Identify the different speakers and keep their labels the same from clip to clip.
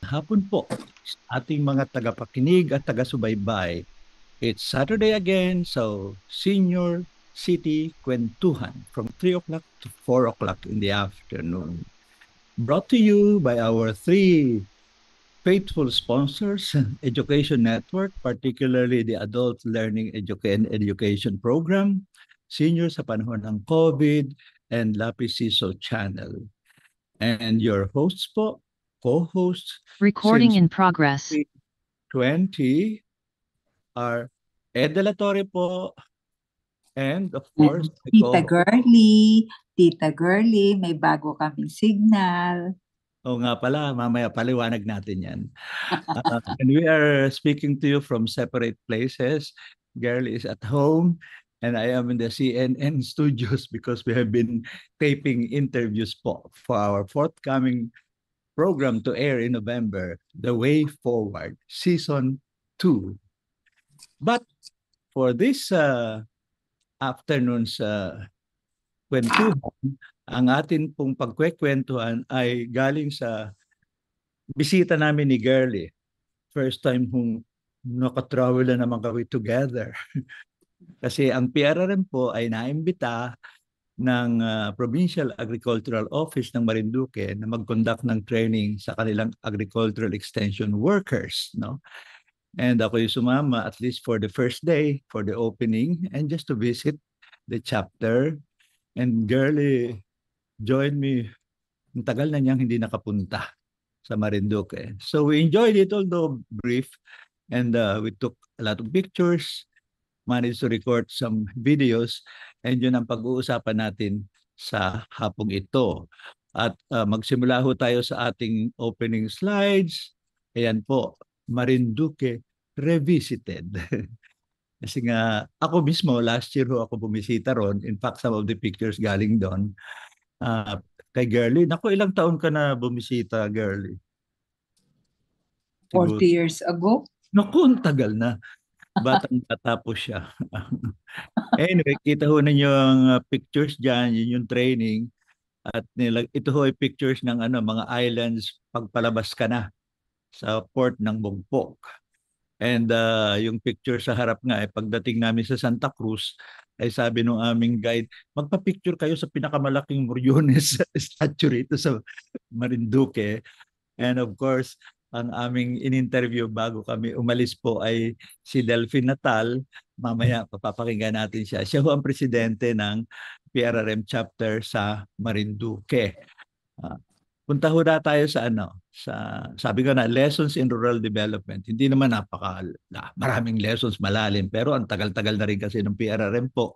Speaker 1: Hapon po sa ating mga tagapakinig at taga-subaybay. It's Saturday again, so Senior City Kwentuhan from 3 o'clock to 4 o'clock in the afternoon. Brought to you by our three faithful sponsors, Education Network, particularly the Adult Learning Education Program, Senior sa panahon ng COVID, and Lapis Siso Channel. And your hosts po, co-hosts,
Speaker 2: Recording
Speaker 1: since
Speaker 2: in progress.
Speaker 1: 20 are Ed De La Torre po, and of course,
Speaker 3: Tita Girly, may bago kaming signal.
Speaker 1: oh nga pala, mamaya paliwanag natin yan. And we are speaking to you from separate places. Girl is at home, and I am in the CNN studios because we have been taping interviews po for our forthcoming program to air in November, The Way Forward, Season 2. But for this afternoon's kwentuhan, ang atin pong pagkwekwentuhan ay galing sa bisita namin ni Girlie. First time kung nakatravel na naman kami together. Kasi ang PRRM po ay naimbita ng Provincial Agricultural Office ng Marinduque na mag-conduct ng training sa kanilang agricultural extension workers, no? And ako yung sumama at least for the first day, for the opening, and just to visit the chapter. And Girlie joined me. Ang tagal na niyang hindi nakapunta sa Marinduque. So we enjoyed it, although brief. And we took a lot of pictures, managed to record some videos, and yun ang pag-uusapan natin sa hapong ito. At magsimula ho tayo sa ating opening slides. Ayan po, Marinduque Revisited. Kasi nga, ako mismo, last year ho ako bumisita ron. In fact, some of the pictures galing doon. Kay Girlie, naku, ilang taon ka na bumisita, Girlie?
Speaker 3: 40 years ago.
Speaker 1: Naku, ang tagal na. Batang-bata po siya. Anyway, kita ho ninyo ang pictures dyan, yun yung training. At ito ho ay pictures ng mga islands pagpalabas ka na sa port ng Bugpok. And yung picture sa harap nga, pagdating namin sa Santa Cruz, ay sabi nung aming guide, magpa-picture kayo sa pinakamalaking Moriones statue rito sa Marinduque. And of course, ang aming in-interview bago kami umalis po ay si Delphine Natal. Mamaya papapakinggan natin siya. Siya ho ang presidente ng PRRM chapter sa Marinduque. Punta ho na tayo sa sabi ko na, lessons in rural development. Hindi naman maraming lessons malalim, pero ang tagal-tagal na rin kasi ng PRRM po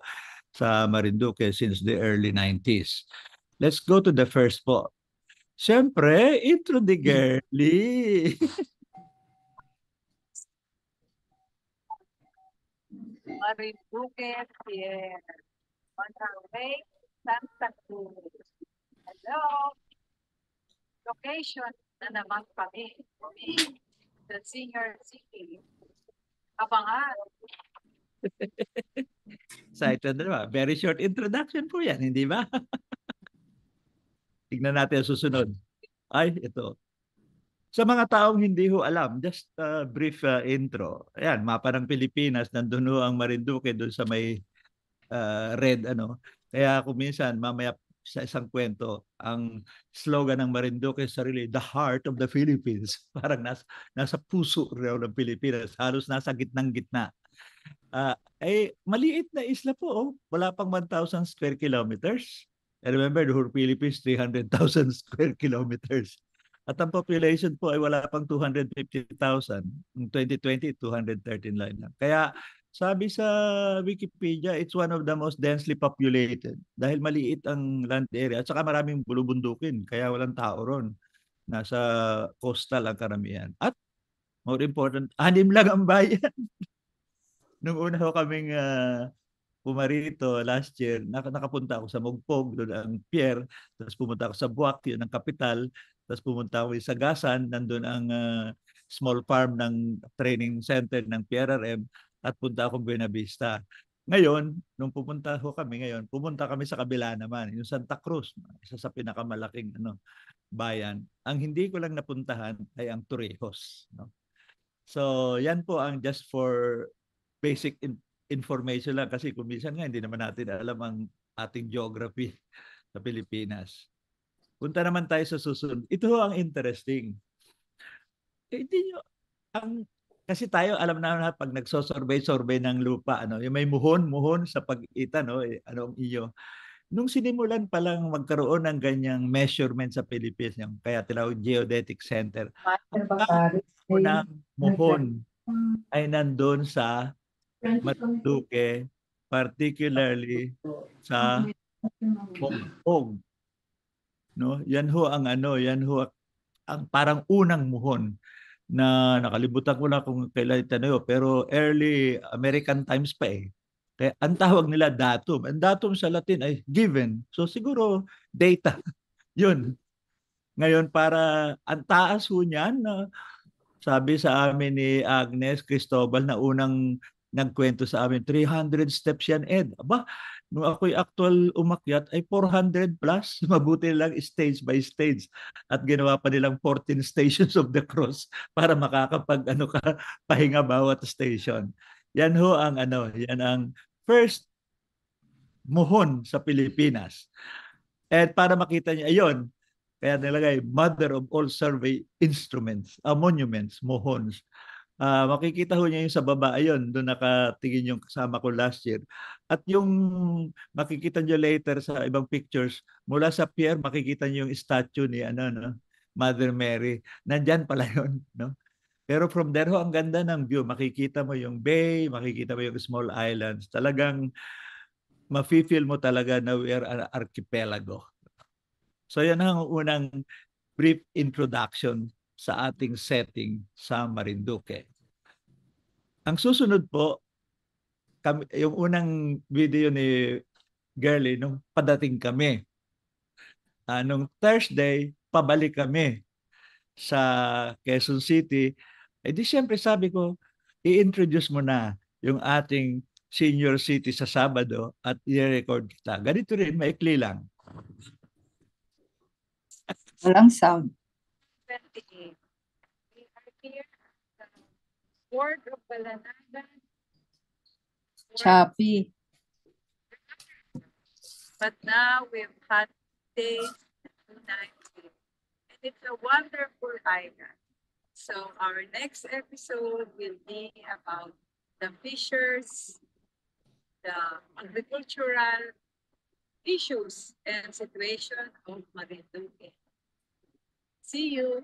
Speaker 1: sa Marinduque since the early 90s. Let's go to the first po. Siyempre, intro the Girlie.
Speaker 4: Marinduque, Pierre. On our way, Santa Cruz. Hello. Location na naman kami. The Senior City. Abangan.
Speaker 1: Excited na ba? Very short introduction po yan, hindi ba? Tignan natin ang susunod. Ay, ito. Sa mga taong hindi ho alam, just a brief intro. Ayan, mapa ng Pilipinas, nandun ho ang Marinduque doon sa may red Kaya kung minsan mamaya sa isang kwento, ang slogan ng Marinduque sa sarili, the heart of the Philippines. Parang nasa puso raw ng Pilipinas, halos nasa gitnang-gitna. Maliit na isla po, oh. Wala pang 1,000 square kilometers. I remember the whole Philippines, 300,000 square kilometers. At ang population po ay wala pang 250,000. Noong 2020, 213 lang. Kaya sabi sa Wikipedia, it's one of the most densely populated dahil maliit ang land area at saka maraming bulubundukin kaya walang tao ron. Nasa coastal ang karamihan. At more important, 6 lang ang bayan. Nung una ko kaming pumarito last year, nakapunta ako sa Mugpog, doon ang pier, tapos pumunta ako sa Buwak, yun ang kapital, tapos pumunta ako sa Gasan, nandun ang small farm ng training center ng PRRM, at punta akong Buena Vista. Ngayon, nung pumunta kami sa kabila naman, yung Santa Cruz, isa sa pinakamalaking bayan. Ang hindi ko lang napuntahan ay ang Torrijos, no? So, yan po ang just for basic information lang kasi kung minsan nga hindi naman natin alam ang ating geography sa Pilipinas. Punta naman tayo sa susunod. Ito ang interesting. Hindi nyo, kasi tayo alam na pag nagsosurvey-survey ng lupa, ano, yung may muhon sa pag-ita, no, ano ang iyo. Nung sinimulan pa lang magkaroon ng ganyang measurement sa Pilipinas, yung kaya tinawag Geodetic Center, ang unang muhon ay nandun sa Marinduque, particularly sa Pongpong. No? Yan ho ang ang parang unang muhon na nakalimutan ko na kung kailan ito, pero early American times pa eh. Kaya ang tawag nila datum. Ang datum sa Latin ay given. So siguro data. Yun. Ngayon para ang taas ho niyan na sabi sa amin ni Agnes Cristobal na unang nagkwento sa amin, 300 steps yan, Ed. Aba, nung ako'y actual umakyat ay 400 plus. Mabuti lang stage by stage. At ginawa pa nilang 14 stations of the cross para makakapag pahinga bawat station. Yan ho ang yan ang first muhon sa Pilipinas. At para makita niyo, ayun, kaya nilagay, mother of all survey instruments, monuments, mohons. Makikita ho niya yung sa baba, ayun, doon nakatingin yung kasama ko last year. At yung makikita niyo later sa ibang pictures, mula sa pier, makikita niyo yung statue ni Mother Mary. Nandyan pala yun. No? Pero from there ho, ang ganda ng view. Makikita mo yung bay, makikita mo yung small islands. Talagang mafe-feel mo talaga na we are an archipelago. So yan ang unang brief introduction sa ating setting sa Marinduque. Ang susunod po, yung unang video ni Girlie nung padating kami. Nung Thursday, pabalik kami sa Quezon City. Di siyempre sabi ko, i-introduce mo na yung ating senior city sa Sabado at i-record kita. Ganito rin, maikli lang.
Speaker 3: Walang sound.
Speaker 4: 28. We are here at the Ward of Balanagan.
Speaker 3: Choppy.
Speaker 4: But now we've had days and nights. And it's a wonderful island. So our next episode will be about the fishers, the agricultural issues and situation of Marinduque. See you.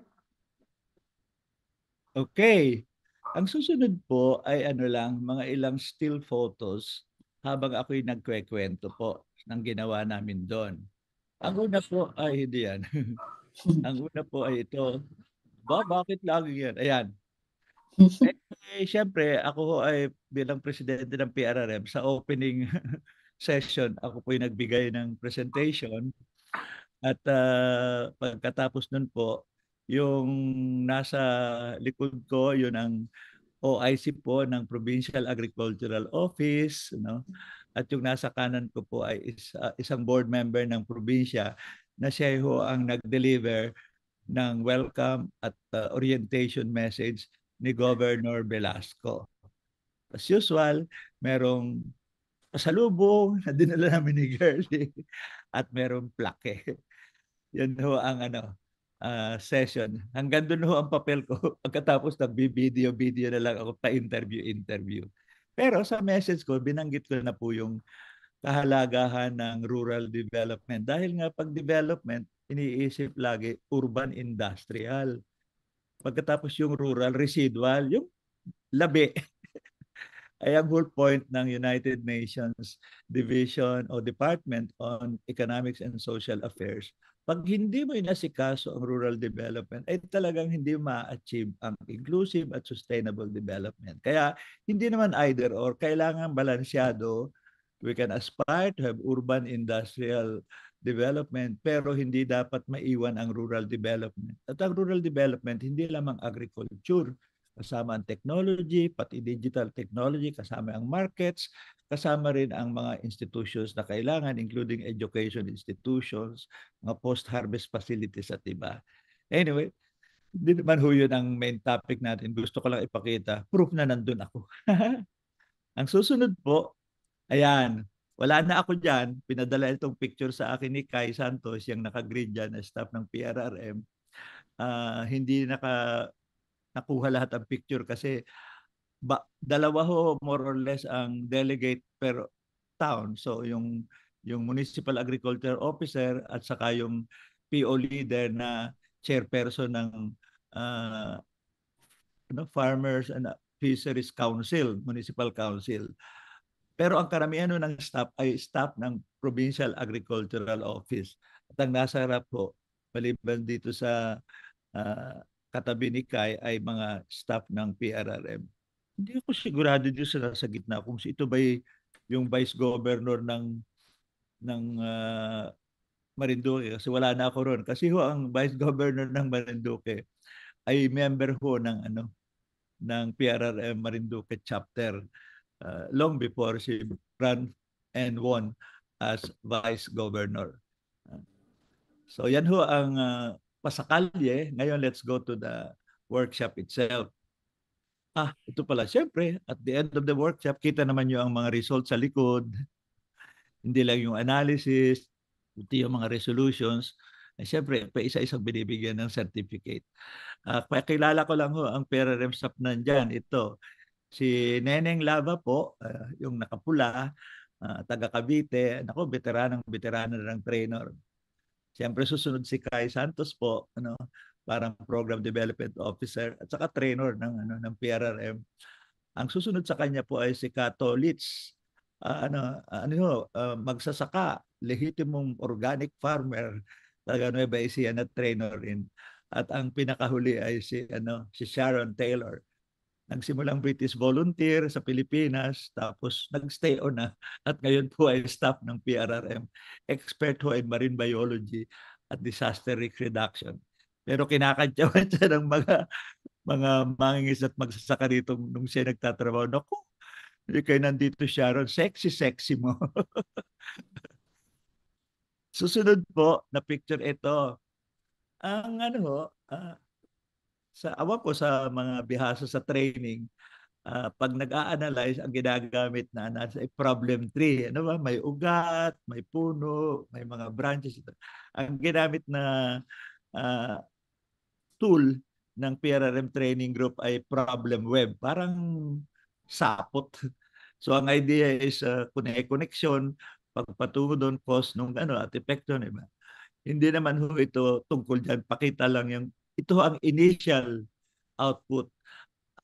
Speaker 1: Okay. Ang susunod po ay mga ilang still photos habang ako'y nagkwekwento po ng ginawa namin doon. Ang una po ay hindi yan. Ang una po ay ito. Bakit lagi yan? Ayan. Siyempre, ako ho ay bilang presidente ng PRRM sa opening session, ako po yung nagbigay ng presentation. At pagkatapos nun po, yung nasa likod ko, yun ang OIC po ng Provincial Agricultural Office, no? At yung nasa kanan ko po ay isang board member ng probinsya na siya ho ang nag-deliver ng welcome at orientation message ni Governor Velasco. As usual, merong pasalubong na dinala namin ni Girlie at merong plaque. Yan ho ang session. Hanggang doon ho ang papel ko. Pagkatapos nag-video na lang ako pa-interview. Pero sa message ko, binanggit ko na po yung kahalagahan ng rural development. Dahil nga pag development, iniisip lagi urban industrial. Pagkatapos yung rural residual, yung labi. Ay ang whole point ng United Nations Division o Department on Economics and Social Affairs. Pag hindi mo inasikaso ang rural development, ay talagang hindi ma-achieve ang inclusive at sustainable development. Kaya hindi naman either or, kailangan balansyado. We can aspire to have urban industrial development, pero hindi dapat maiwan ang rural development. At ang rural development, hindi lamang agriculture, Kasama ang technology, pati digital technology, kasama ang markets, kasama rin ang mga institutions na kailangan, including education institutions, mga post-harvest facilities at iba. Anyway, hindi naman ho yun ang main topic natin. Gusto ko lang ipakita, proof na nandun ako. Ang susunod po, ayan, wala na ako dyan. Pinadala itong picture sa akin ni Kai Santos, yung naka-grid dyan na staff ng PRRM. Hindi nakuha lahat ang picture kasi dalawa ho more or less ang delegate per town. So yung municipal agriculture officer at saka yung PO leader na chairperson ng uh, Farmers and Fisheries Council, Municipal Council. Pero ang karamihan ng staff ay staff ng Provincial Agricultural Office. At ang nasa harap po, maliban dito sa katabi ni Kai, ay mga staff ng PRRM. Hindi ako sigurado dito sa nasa gitna kung ito ba yung Vice Governor ng Marinduque, kasi wala na ako ron. Kasi ho ang Vice Governor ng Marinduque ay member ho ng PRRM Marinduque chapter long before she ran and won as Vice Governor. So yan ho ang pasakalye. Ngayon let's go to the workshop itself. Ito pala. Siyempre, at the end of the workshop, kita naman nyo ang mga results sa likod. Hindi lang yung analysis, ito yung mga resolutions. Siyempre, pa isa-isang binibigyan ng certificate. Pakilala ko lang ho ang PRRM staff nandyan. Ito, si Neneng Lava po, yung nakapula, taga Cavite. Nako, veterano ng trainer. Siyempre susunod si Kai Santos po, parang program development officer at saka trainer ng PRRM. Ang susunod sa kanya po ay si Kato Litz. Magsasaka, lehitimong organic farmer, taga Nueva Ecija na trainer rin. At ang pinakahuli ay si Sharon Taylor. Nagsimulang British volunteer sa Pilipinas, tapos nagstay on na at ngayon po ay staff ng PRRM. Expert ho in marine biology at disaster risk reduction. Pero kinakantyawan siya ng mga mangingis at magsasaka rito nung siya nagtatrabaho. Naku, hindi kayo nandito, Sharon. Sexy mo. Susunod po na picture ito. Ang sa mga bihasa sa training, pag nag-a-analyze, ang ginagamit na nasa problem tree. Ano ba? May ugat, may puno, may mga branches. Ang ginamit na tool ng PRRM training group ay problem web. Parang sapot. So ang idea is connection, pagpatungo doon, cause nung at epekto, diba? Hindi naman ho ito tungkol dyan. Pakita lang ito ang initial output.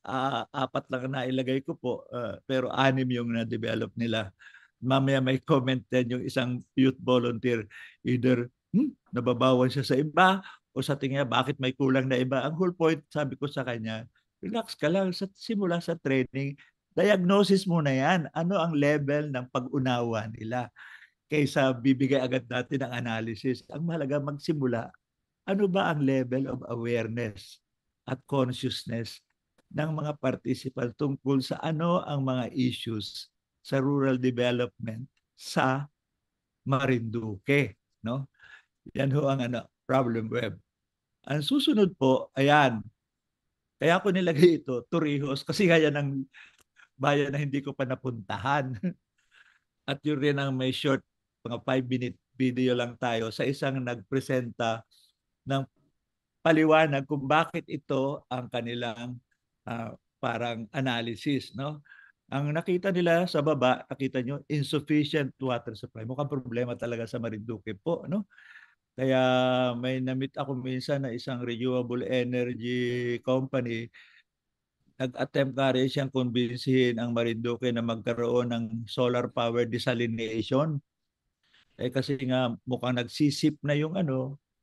Speaker 1: 4 lang na ilagay ko po, pero 6 yung na-develop nila. Mamaya may comment din yung isang youth volunteer, either nababawan siya sa iba o sa tingin bakit may kulang na iba. Ang whole point, sabi ko sa kanya, relax ka lang, simula sa training, diagnosis muna yan. Ano ang level ng pag-unawa nila? Kaysa bibigay agad natin ng analysis. Ang mahalaga magsimula, ano ba ang level of awareness at consciousness ng mga participants tungkol sa ano ang mga issues sa rural development sa Marinduque, no? Yan ho ang problem web. Ang susunod po, ayan. Kaya ko nilagay ito, Torrijos, kasi kaya ng bayan na hindi ko pa napuntahan. At yun rin ang may short, mga 5-minute video lang tayo sa isang nagpresenta ng paliwanag kung bakit ito ang kanilang parang analysis, no? Ang nakita nila sa baba, nakita nyo, insufficient water supply. Mukhang problema talaga sa Marinduque po, no? Kaya may na-meet ako minsan na isang renewable energy company. Nag-attempt nga rin siyang kumbinsihin ang Marinduque na magkaroon ng solar power desalination. Kasi nga mukhang nagsisip na yung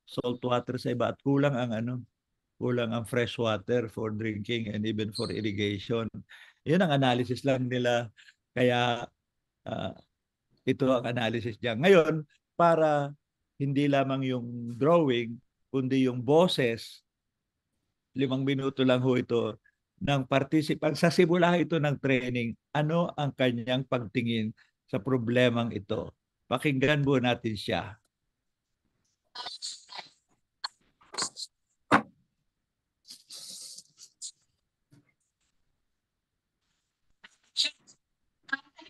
Speaker 1: salt water sa iba at kulang ang fresh water for drinking and even for irrigation. Yun ang analysis lang nila. Kaya ito ang analysis niya. Ngayon, para hindi lamang yung drawing, kundi yung boses, 5 minuto lang ho ito. ng participant sa simula ito ng training, ano ang kanyang pagtingin sa problemang ito. Pakinggan po natin siya.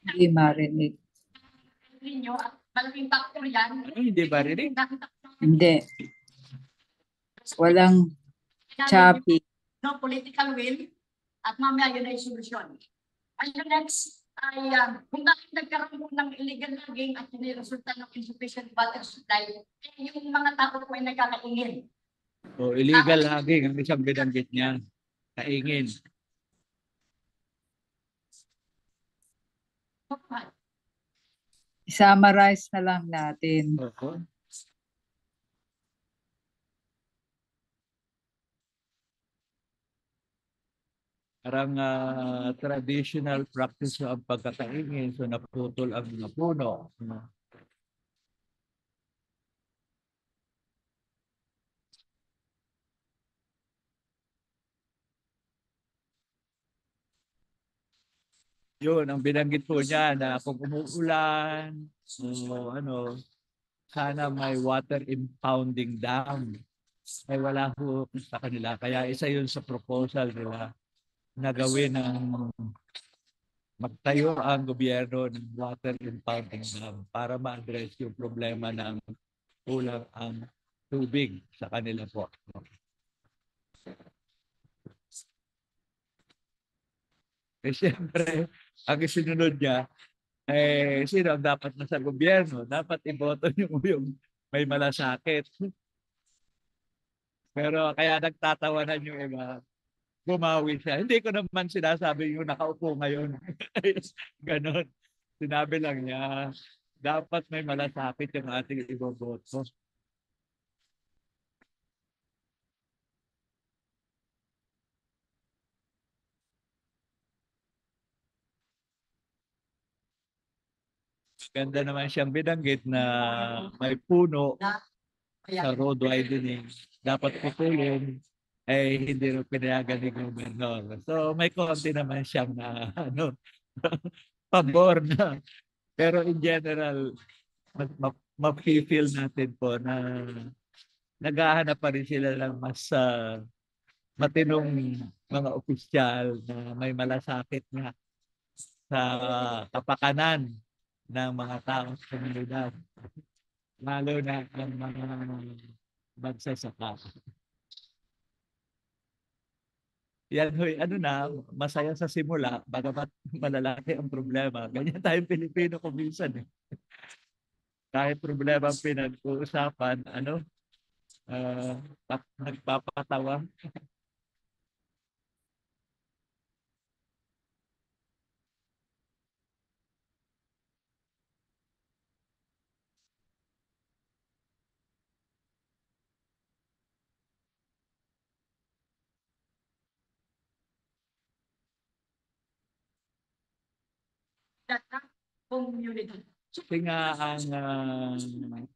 Speaker 3: Hindi marinig.
Speaker 4: Ninyo at malaking factor yan.
Speaker 1: Ano, hindi ba rinig?
Speaker 3: Hindi. Walang choppy.
Speaker 4: No political will at mamaya yun ay solusyon. Ang next ay kung bakit nagkaroon po ng illegal logging at yun ay resulta ng insufficient water supply, yung mga tao po ay nagkakaingin.
Speaker 1: So, illegal logging ang isang binanggit niya. Kaingin.
Speaker 3: I-summarize na lang natin.
Speaker 1: Oo. Parang traditional practice ang pagkakaingin. So naputol ang mga puno. Yun, ang binanggit po niya na kung umuulan, ano, sana may water impounding dam. Ay wala po sa kanila. Kaya isa yun sa proposal nila na gawin ng magtayo ang gobyerno ng water impounding dam para ma-address yung problema ng kulang ang tubig sa kanila po. Eh siyempre, ang isinunod niya, sino ang dapat nasa gobyerno? Dapat iboto yung may malasakit. Pero kaya nagtatawanan yung iba, bumawi siya. Hindi ko naman sinasabi yung nakaupo ngayon. Ganon. Sinabi lang niya, dapat may malasakit yung ating iboboto. Ganda naman siyang binanggit na may puno sa road widening. Dapat putulin ay hindi rin pinayagan ni Gobernador. So may konti naman siyang na pabor na. Pero in general, ma-feel natin po na naghahanap pa rin sila lang mas matinong mga opisyal na may malasakit nga sa kapakanan ng mga tao sa komunidad. Lalo na ang mga magsasaka. Yan hoy, ano na, masaya sa simula, bagamat malalaki ang problema. Ganyan tayong Pilipino kung minsan. Kahit problema ang pinag-uusapan, nagpapatawa.
Speaker 4: Community.
Speaker 1: Kasi nga ang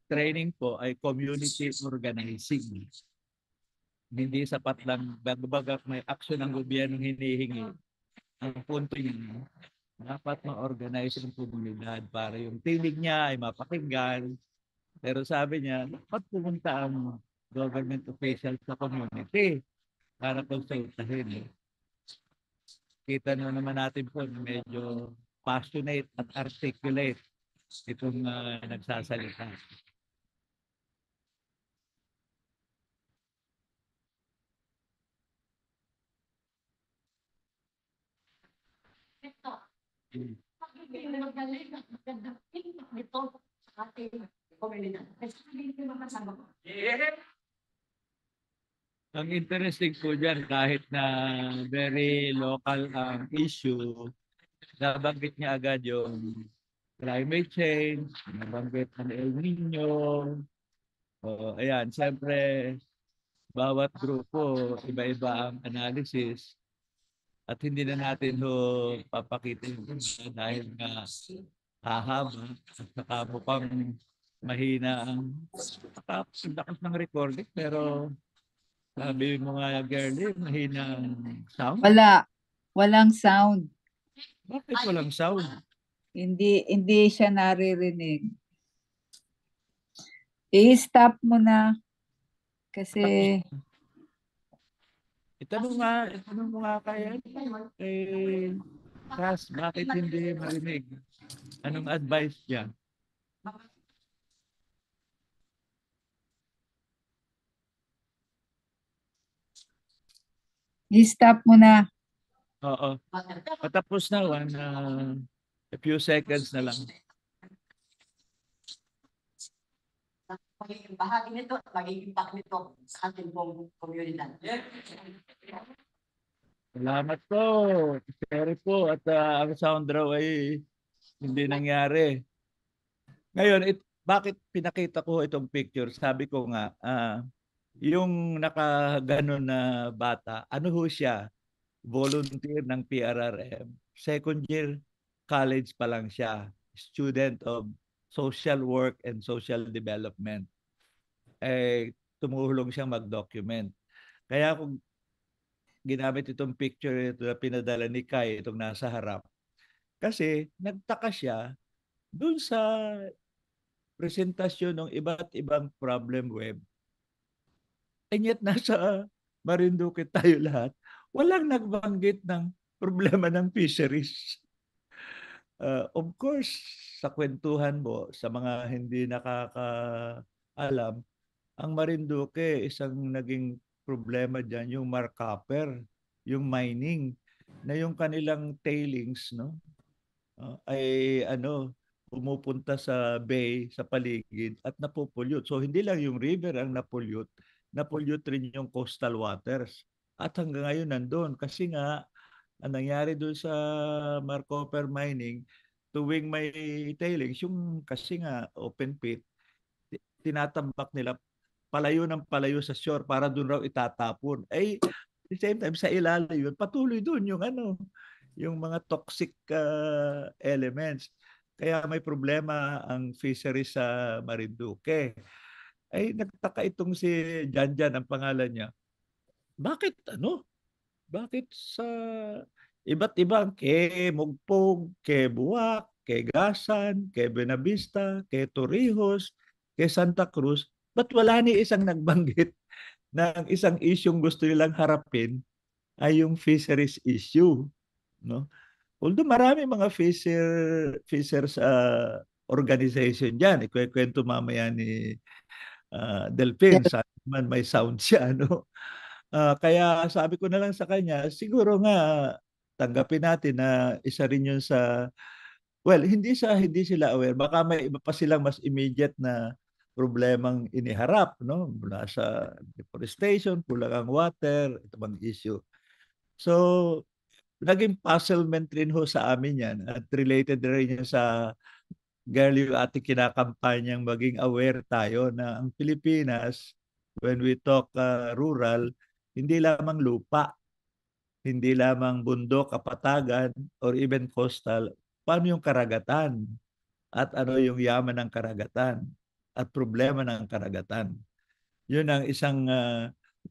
Speaker 1: training po ay community organizing. Hindi sapat lang baga may action ng gobyerno hinihingi. Ang punto niya, dapat ma-organize ang komunidad para yung tinig niya ay mapakinggan. Pero sabi niya, dapat pumunta ang government officials sa community para konsultahin. Kita naman natin po medyo passionate at articulate itong nagsasalita.
Speaker 4: Ito. Pagiging magaling at magandang impact nito sa ating komunidad. Kasi hindi ko makasama ko.
Speaker 1: Ang interesting po dyan, kahit na very local ang issue, nabanggit niya agad yung climate change, nabanggit ang El Nino. Ayan, siyempre, bawat grupo, iba-iba ang analysis. At hindi na natin papakita yung dahil nga hahaba at saka mukhang mahina ang lakas ng recording. Pero sabi mo nga, girlie, mahina ang sound.
Speaker 3: Wala. Walang sound.
Speaker 1: Bakit walang sound?
Speaker 3: Hindi siya naririnig. I-stop mo na kasi
Speaker 1: Itanong mo nga kaya kay Ras, bakit hindi marinig? Anong advice niya?
Speaker 3: i-stop mo na.
Speaker 1: Oo. Patapos na, a few seconds na lang.
Speaker 4: Magiging bahagi nito at magiging impact nito sa ating buong komunidad.
Speaker 1: Salamat po. Sorry po. At ang sound raw ay hindi nangyari. Ngayon, bakit pinakita ko itong picture? Sabi ko nga, yung nakaganon na bata, ano ho siya? Volunteer ng PRRM. Second year college pa lang siya. Student of Social Work and Social Development. Tumulong siyang mag-document. Kaya kung ginamit itong picture ito na pinadala ni Kai, itong nasa harap, kasi nagtaka siya dun sa presentasyon ng iba't ibang problem web. And yet nasa Marinduque tayo lahat, walang nagbanggit ng problema ng fisheries. Of course, sa kwentuhan mo, sa mga hindi nakakaalam, ang Marinduque, isang naging problema dyan, yung marcopper, yung mining, na yung kanilang tailings, no? Ay pumupunta sa bay, sa paligid at napopollute. So hindi lang yung river ang napollute rin yung coastal waters. At hanggang ngayon nandun kasi nga ang nangyari doon sa Marcopper mining, tuwing may tailings, yung kasi nga open pit, tinatambak nila palayo ng palayo sa shore para doon raw itatapon. At the same time, sa ilalim yun, patuloy doon yung mga toxic elements. Kaya may problema ang fisheries sa Marinduque. Nagtaka itong si Janjan, ang pangalan niya. Bakit sa iba't ibang Mugpog, Buwak, Gasan, Buenavista, Torrijos, Santa Cruz, ba't wala ni isang nagbanggit ng isang isyong gusto nilang harapin ay yung fisheries issue, no? Although marami mga fishers organization diyan, ikukwento mamaya ni Delphine, sa man may sound siya, no? Kaya sabi ko na lang sa kanya, siguro nga tanggapin natin na isa rin yun sa, well, hindi sila aware. Baka may iba pa silang mas immediate na problemang iniharap, no? Mula sa deforestation, kulang ang water, ito bang issue. So, naging puzzlement rin ho sa amin yan at related rin yan sa girl yung ating kinakampanyang maging aware tayo na ang Pilipinas, when we talk rural, hindi lamang lupa, hindi lamang bundok, kapatagan, or even coastal, paano yung karagatan? At ano yung yaman ng karagatan? At problema ng karagatan? Yun ang isang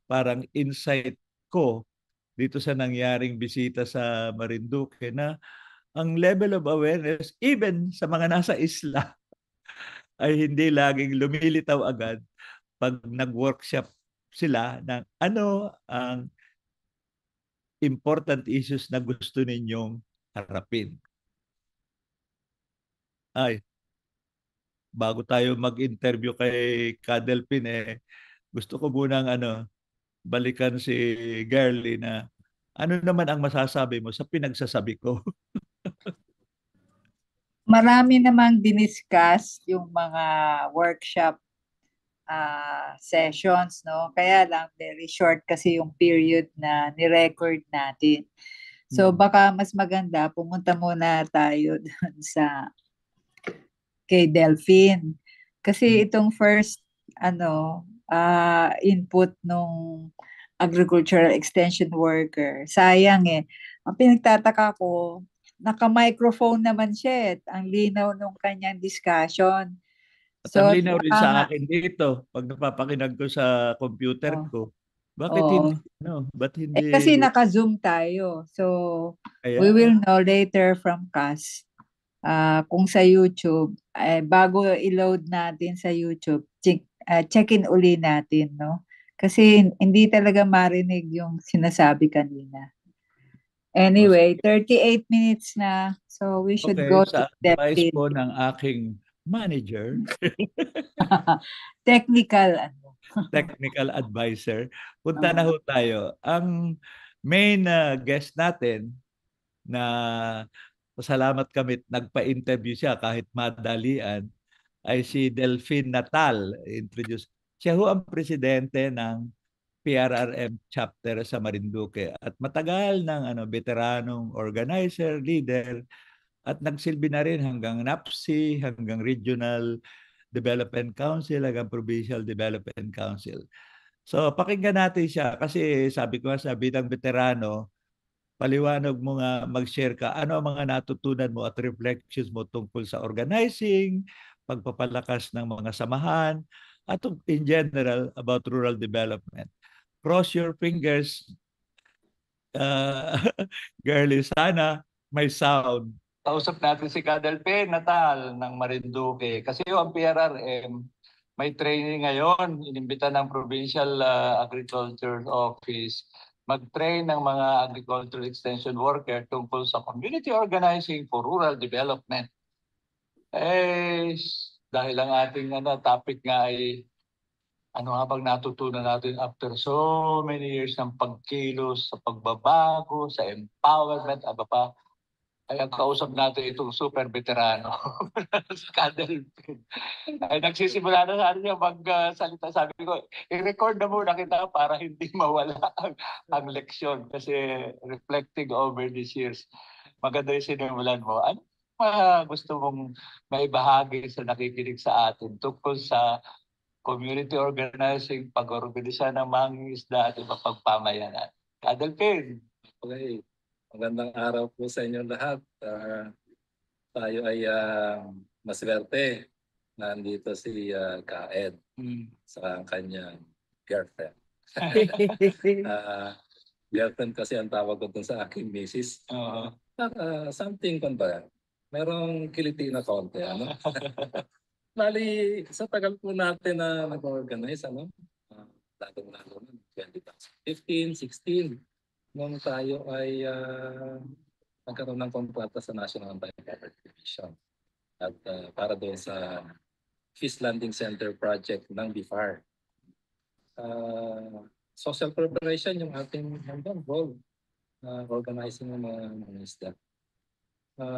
Speaker 1: parang insight ko dito sa nangyaring bisita sa Marinduque na ang level of awareness, even sa mga nasa isla, ay hindi laging lumilitaw agad pag nag-workshop sila ng ano ang important issues na gusto ninyong harapin. Bago tayo mag-interview kay Kadelpin, gusto ko munang balikan si Girlie na ano naman ang masasabi mo sa pinagsasabi ko?
Speaker 3: Marami namang diniscuss yung mga workshop sessions, no? Kaya lang very short kasi yung period na ni-record natin. So baka mas maganda pumunta muna tayo dun sa kay Delphine. Kasi itong first input nung agricultural extension worker, sayang eh. Ang pinagtataka ko, naka-microphone naman siya eh. Ang linaw nung kanyang discussion.
Speaker 1: At ang
Speaker 3: So,
Speaker 1: linaw rin
Speaker 3: baka
Speaker 1: sa
Speaker 3: nga,
Speaker 1: akin dito, pag napapakinag ko sa computer ko, Bakit
Speaker 3: Oo.
Speaker 1: hindi, no? Ba't
Speaker 3: Eh, kasi
Speaker 1: hindi,
Speaker 3: naka-Zoom tayo. So, we
Speaker 1: kaya,
Speaker 3: will know later from Cass kung sa YouTube, bago i-load natin sa YouTube, check-in uli natin, no? Kasi hindi talaga marinig yung sinasabi kanina.
Speaker 1: o
Speaker 3: Anyway, 38 minutes na. So, we should
Speaker 1: okay,
Speaker 3: go to
Speaker 1: sa advice
Speaker 3: Delphine.
Speaker 1: po ng aking manager,
Speaker 3: Technical, ano.
Speaker 1: technical advisor, punta na
Speaker 3: Ah,
Speaker 1: ho tayo. Ang main guest natin na pasalamat kami nagpa-interview siya kahit madalian ay si Delphine Natal. Introduce. Siya ho ang presidente ng PRRM chapter sa Marinduque at matagal ng veteranong organizer, leader at nagsilbi na rin hanggang NAPSI, hanggang Regional Development Council, hanggang Provincial Development Council. So pakinggan natin siya kasi sabi ko sa bilang veterano, paliwanag mo nga, mag-share ka, ano ang mga natutunan mo at reflections mo tungkol sa organizing, pagpapalakas ng mga samahan, at in general about rural development. Cross your fingers, uh, girlie, sana may sound. Kausap natin si Kadelpe Natal ng Marinduque. Kasi yung PRRM, may training ngayon. Inimbita ng Provincial Agriculture Office mag-train ng mga agricultural extension worker tungkol sa community organizing for rural development. Eh, dahil ang ating topic nga ay ano nga bang natutunan natin after so many years ng pagkilos sa pagbabago, sa empowerment, aba pa, ay ang kausap natin itong super veterano sa Cadelphin. Ay nagsisimula na sa niya magsalita. Sabi ko, i-record na muna kita para hindi mawala ang leksyon. Kasi reflecting over these years, maganda yung sinimulan mo. Ano gusto mong maibahagi sa nakikinig sa atin tungkol sa community organizing, pag-organisa ng mangingisda at iba pagpamayanan? Cadelphin.
Speaker 2: Okay. Magandang araw po sa inyo lahat. Tayo ay maswerte. Nandito si Kaed sa kanyang girlfriend. Girlfriend kasi ang tawag ko dun sa aking misis. Something kung ba, merong kiliti na konti. Ano? Bali, sa tagal po natin na nag-organize, lalo na 2015, 16, nung tayo ay nagkaroon ng kontrata sa National Anti-Poverty Commission at para doon sa Fish Landing Center project ng BIFAR. Social preparation yung ating goal, organizing ng mga isda.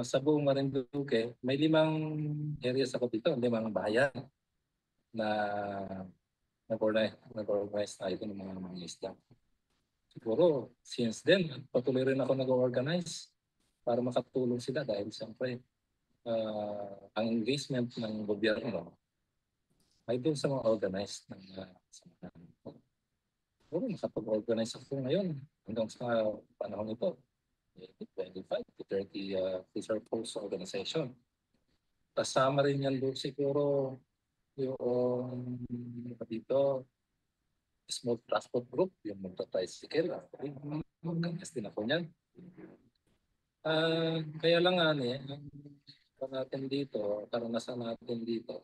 Speaker 2: Sa buong Marinduque, may 5 areas ako dito, 5 bayan na nag-organize tayo ng mga isda. Siguro, since then, patuloy rin ako nag-organize para makatulong sila dahil siyempre ang engagement ng gobyerno ay doon sa mga organized ng samahan. Siguro, makapag-organize ako ngayon hanggang sa panahon ito. 25 to 30 fisher post organization. Kasama rin yan doon siguro yung dito small transport group, yung magta-tricycle. Mag-gas din ako niyan. Kaya lang natin dito, karanasan natin dito,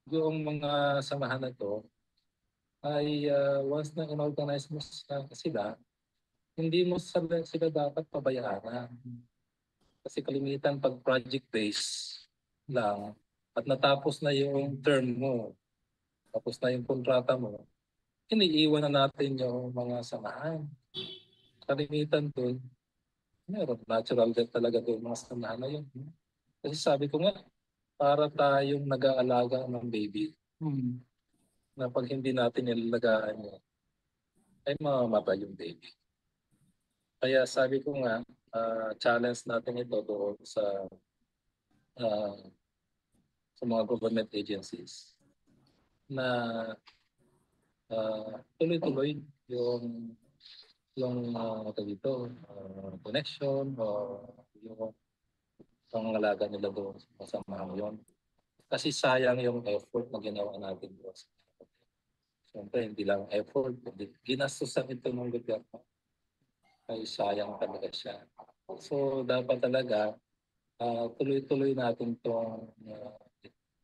Speaker 2: yung mga samahan na to ay once na in-organize mo sila, hindi mo sila dapat pabayaan. Kasi kalimitan pag project-based lang at natapos na yung term mo, tapos na yung kontrata mo, iniiwan na natin yung mga samahan. Kalimitan doon, meron natural death talaga doon mga samahan na yun. Kasi sabi ko nga, para tayong nag-aalaga ng baby, na pag hindi natin nilalagaan yun, ay mamamatay yung baby. Kaya sabi ko nga, challenge natin ito doon sa mga government agencies na tuloy-tuloy yung connection o yung pangangalaga nila doon sa mga yon. Kasi sayang yung effort na ginawa natin doon. So Siyempre, hindi lang effort, kundi ginastusan ito ng gobyerno. Ay sayang talaga siya. So, dapat talaga tuloy-tuloy natin itong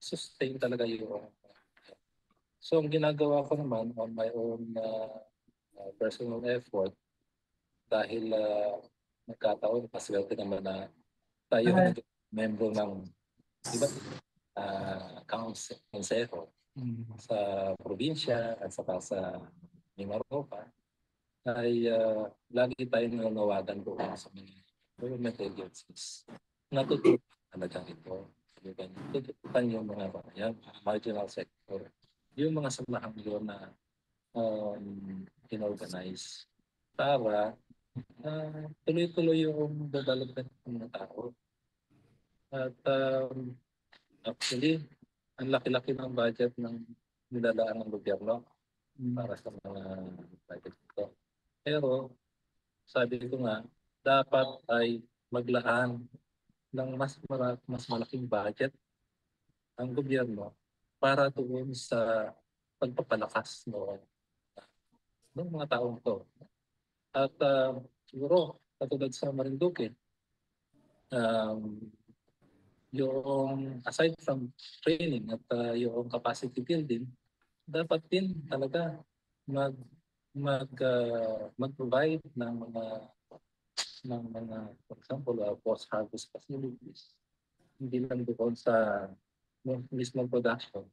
Speaker 2: sustain talaga yung. So, ang ginagawa ko naman on my own personal effort, dahil nagkataon, paswerte naman na tayo ang member ng iba't konsero sa probinsya at saka sa Mimaropa, ay lagi tayong nanawagan doon sa mga government agencies. Natutulungan talaga ito. Tututukan yung mga marginal sector. Yung mga samahan yun na inorganize para tuloy-tuloy yung development ng mga tao. At actually, ang laki-laki ng budget ng nilalaan ng gobyerno para sa mga project ito. Pero, sabi ko nga, dapat ay maglaan ng mas malaking budget ang gobyerno para tuon sa pagpapalakas ng mga taong to. At siguro, katulad sa Marinduque, yung aside from training at yung capacity building, dapat din talaga mag-provide ng mga for example post-harvest facilities, hindi lang doon sa mismong production.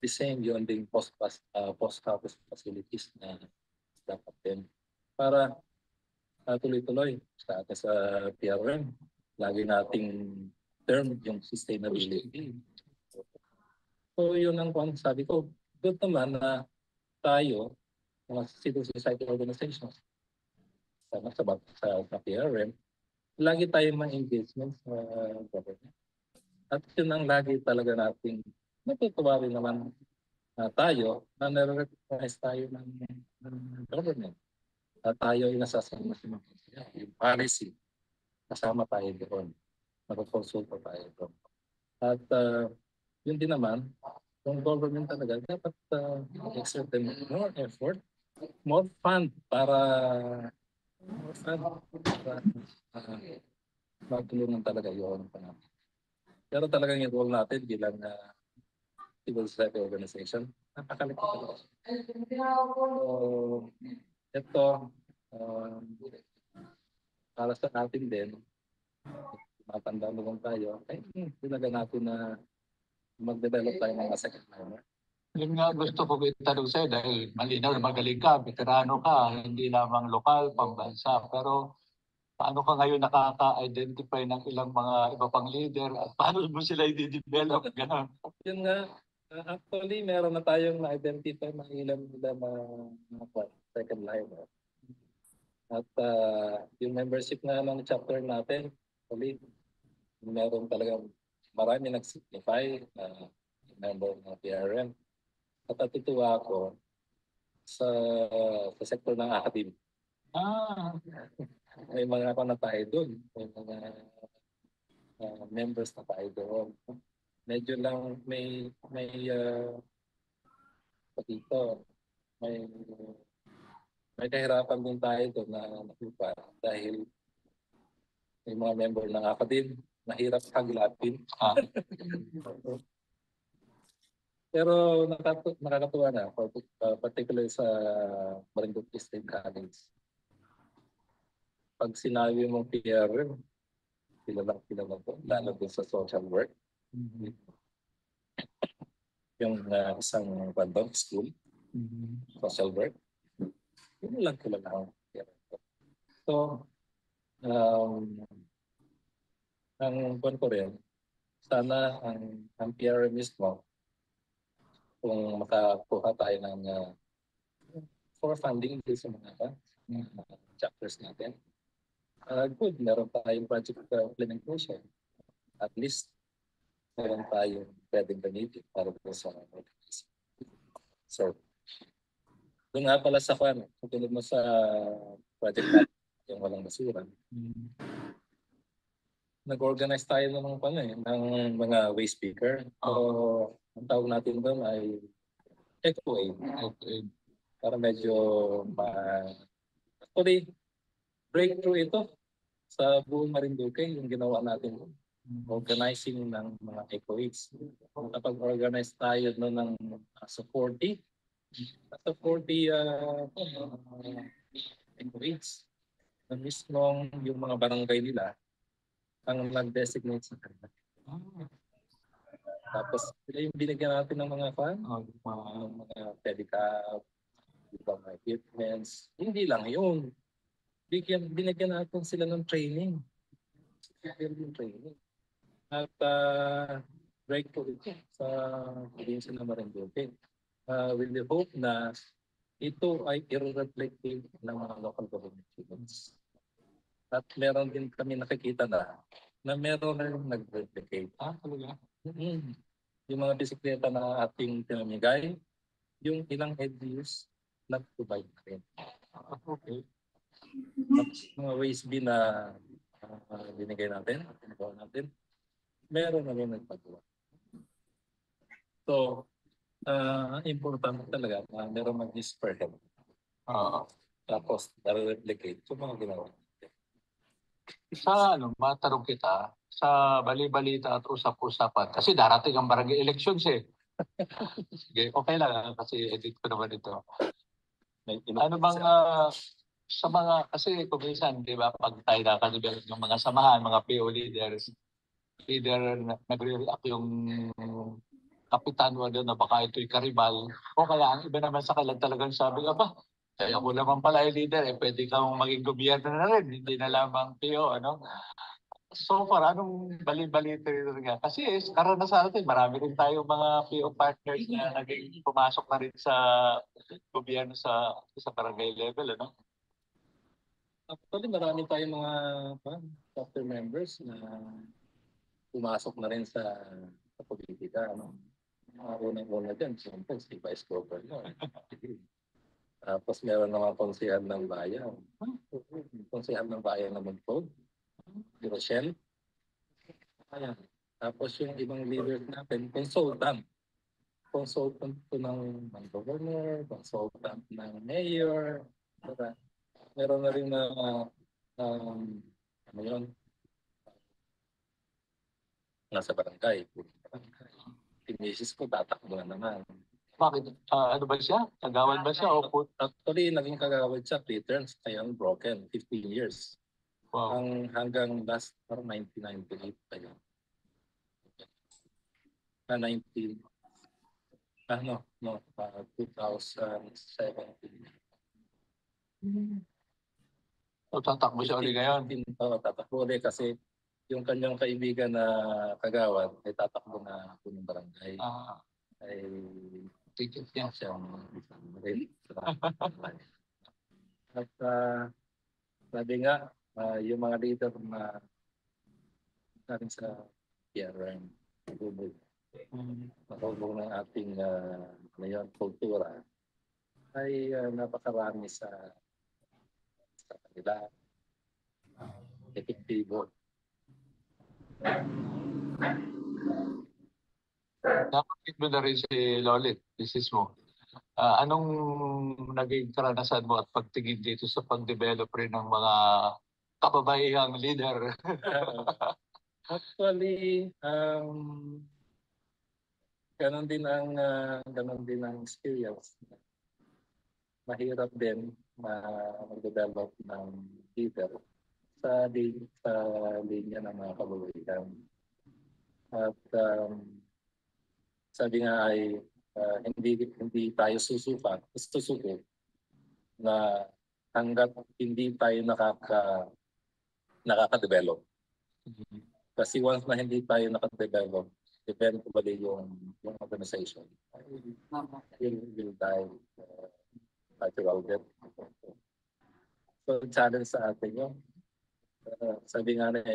Speaker 2: The same yun din post-harvest facilities na dapat din para tuloy-tuloy sa PRM. Lagi nating term yung sustainability. So yun ang sabi ko. Good naman na tayo, mga civil society organizations, sa PRM, lagi tayong mga engagement sa government. At yun ang lagi talaga nating natutuwa rin naman tayo na nare-recognize tayo ng government. At tayo ay nasasama sa yung policy. Kasama tayo doon. Mag-consulta tayo doon. At yun din naman, yung government talaga dapat exert more effort, more fund para magtulungan talaga yun. Pero talagang yung role natin bilang civil society organization, napakalaki talaga. So, ito, para sa atin din, matanda mo lang tayo, ay tinaga natin na mag-develop tayo ng second liner.
Speaker 5: Yun nga gusto ko itanong sa'yo dahil malinaw na magaling ka, veterano ka, hindi lamang lokal, pambansa. Pero paano ka ngayon nakaka-identify ng ilang mga iba pang leader at paano mo sila i-develop? Ganon.
Speaker 2: Yun nga, actually meron na tayong na-identify ng ilang mga second liner. At yung membership nga ng chapter natin, actually, meron talagang marami nag-signify na member ng PRM. At natutuwa ako sa sektor ng academe. May mga na tayo doon. May mga members na tayo doon. Medyo lang may dito, may kahirapan din tayo doon na nakupa dahil may mga member ng academe mahirap haglapin. Pero nakakatuwa na, particularly sa Marinduque State College. Pag sinabi mong PRM, kilala ko, lalo din sa social work. Yung isang random school, social work, yun lang kilala ko. So, ang buwan ko rin, sana ang PRM mismo, kung makakuha tayo ng for funding din sa mga chapters natin. Good, meron tayong project implementation. At least, meron tayong pwedeng gamitin para sa organization. So, doon nga pala sa tulad mo sa project natin, yung walang basura. Nag-organize tayo ng mga waste picker. So, ang tawag natin doon ay Eco-Aid. Para medyo actually, breakthrough ito sa buong Marinduque, yung ginawa natin. Organizing ng mga eco-aids. Kapag-organize tayo no, ng sa 40 eco-aids na mismong yung mga barangay nila ang nag-designate sa kanila. Tapos sila yung binigyan natin ng mga mga pedicab, mga equipments. Hindi lang yun. Binigyan natin sila ng training. At breakthrough ito sa probinsya ng Marinduque. With the hope na ito ay i-reflective ng mga local government units. At meron din kami nakikita na meron na nag-replicate. Yung mga bisikleta na ating pinamigay, yung ilang LGUs nag-provide na rin. Okay. At mga waste bin na binigay natin, pinagawa natin, meron na rin nagpagawa. So, important talaga na meron mag-spread. Tapos, na-replicate yung mga ginawa.
Speaker 5: Sa matanong kita, sa bali-balita at usap-usapan, kasi darating ang barangay elections eh. Sige, okay lang kasi edit ko naman ito. Ano bang sa mga, kasi kuminsan, di ba, pag tayo nakadevelop ng mga samahan, mga PO leaders, either nagre-react yung kapitan mo doon na baka ito'y karibal, o kaya ang iba naman sa kailan talagang sabi, aba, kaya ako naman pala yung leader, pwede kang maging gobyerno na rin, hindi na lamang PO, ano? So far, anong bali-balita rin nga? Kasi karanasan natin, marami rin tayong mga PO partners na naging pumasok na rin sa gobyerno sa barangay level, ano?
Speaker 2: Actually, marami tayong mga chapter members na pumasok na rin sa politika. Ano? Unang-una dyan, siyempre, si Vice Governor. Tapos meron na mga konsehan ng bayan. Konsehan ng bayan na mag-vote. Si Rochelle. Ayan. Tapos yung ibang leaders natin, consultant. Consultant po ng governor, consultant ng mayor. Diba? Meron na rin na ano yun? Nasa barangay. Tinisis ko, tatakbo na naman.
Speaker 5: Bakit? Ano ba siya? Kagawad ba siya?
Speaker 2: Actually, naging kagawad siya, 3 terms, kaya broken, 15 years.
Speaker 5: Wow.
Speaker 2: Hanggang last 1998 pa yun. 2017.
Speaker 5: O tatakbo siya ulit ngayon?
Speaker 2: Tatakbo ulit kasi yung kanyang kaibigan na kagawad ay tatakbo na po ng barangay. Ay ticket niya siyang at sabi nga, yung mga leader na natin sa PRM, matulong ng ating kultura ay napakarami sa kanila. Epektibo.
Speaker 5: Napakit mo na rin si Lolit, misis mo. Anong naging karanasan mo at pagtingin dito sa pag-develop rin ng mga kababaihang leader?
Speaker 2: Actually, ganon din ang experience. Mahirap din mag-develop ng leader sa linya ng mga kababaihan. At sabi nga ay hindi tayo susuko na hanggat hindi tayo nakaka-develop. Kasi once na hindi tayo naka-develop, eventually yung organization will die natural death. So, challenge sa atin yun. Sabi nga na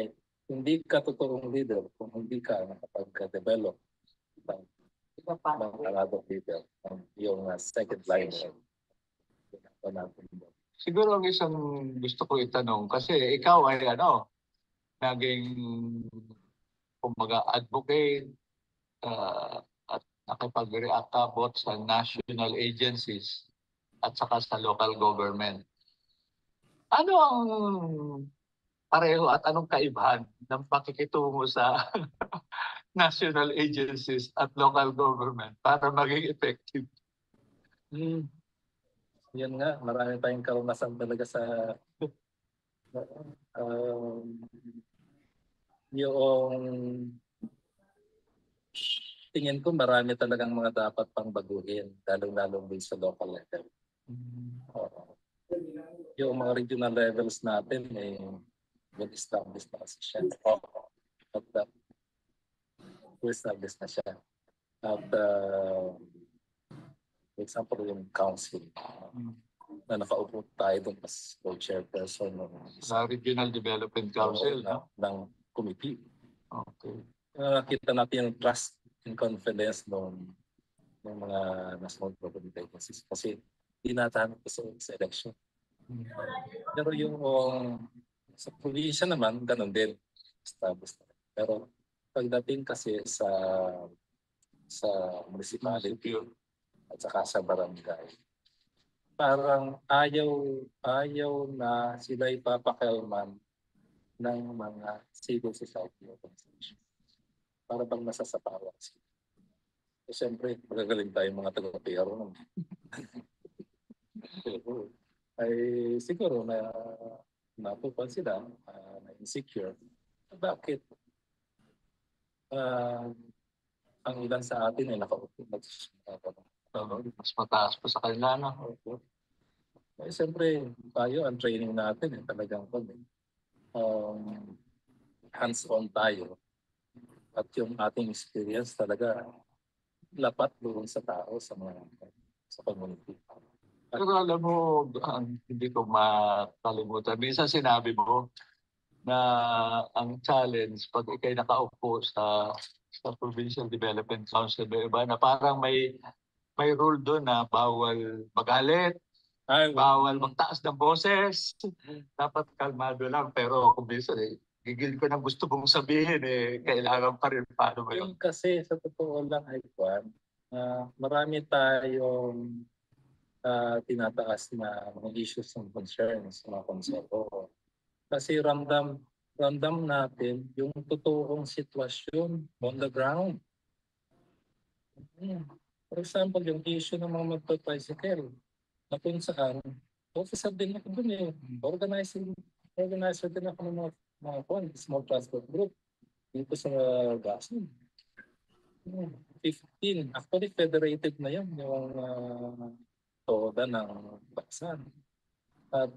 Speaker 2: hindi ka totoong leader kung hindi ka nakapag-develop ng another leader, yung second line.
Speaker 5: Siguro ang isang gusto ko itanong, kasi ikaw ay naging kumbaga advocate at nakipag-react sa national agencies at saka sa local government. Ano ang pareho at anong kaibahan ng pakikitungo sa national agencies at local government para maging effective?
Speaker 2: Hmm. Yan nga, marami tayong karanasan talaga sa um, yung tingin ko marami talagang mga dapat pang baguhin, lalong-lalo din sa local level. Oo. Yung mga regional levels natin, well established na kasi siya. At well established na siya. At for example, yung council na nakaupo tayo doon as co-chairperson
Speaker 5: Sa Regional Development Council, no?
Speaker 2: ng committee.
Speaker 5: Okay.
Speaker 2: Nakita natin yung trust and confidence ng mga national government agencies kasi tinatahan ko sa election. Pero yung sa probinsya naman, ganun din. Established. Pero pagdating kasi sa municipality at saka sa barangay, parang ayaw na sila ipapakialaman ng mga civil society organizations. Para bang nasasapawan sila. So, siyempre, magagaling tayo mga taga-PR nun. Ay siguro na natupan sila na insecure. Bakit? Ang ilan sa atin ay nakaupo.
Speaker 5: Mas mataas pa sa kanila, no?
Speaker 2: Eh, siyempre, tayo, ang training natin, talagang hands-on tayo. At yung ating experience talaga lapat doon sa tao, sa community.
Speaker 5: Pero alam mo, hindi ko makalimutan. Minsan sinabi mo na ang challenge pag ikay nakaupo sa Provincial Development Council, iba na parang may rule doon na bawal magalit, bawal magtaas ng boses, dapat kalmado lang. Pero kung minsan gigil ko na gusto mong sabihin, kailangan pa rin. Paano ba yun?
Speaker 2: Yung kasi sa totoo lang ay marami tayong tinataas na mga issues and concerns, mga konsepto. Kasi ramdam natin yung totoong sitwasyon on the ground. For example, yung issue ng mga magpa-tricycle, na kung saan, officer din ako dun organizer din ako ng mga small transport group dito sa Gasin. 15, actually federated na yun, yung toda ng bansa. At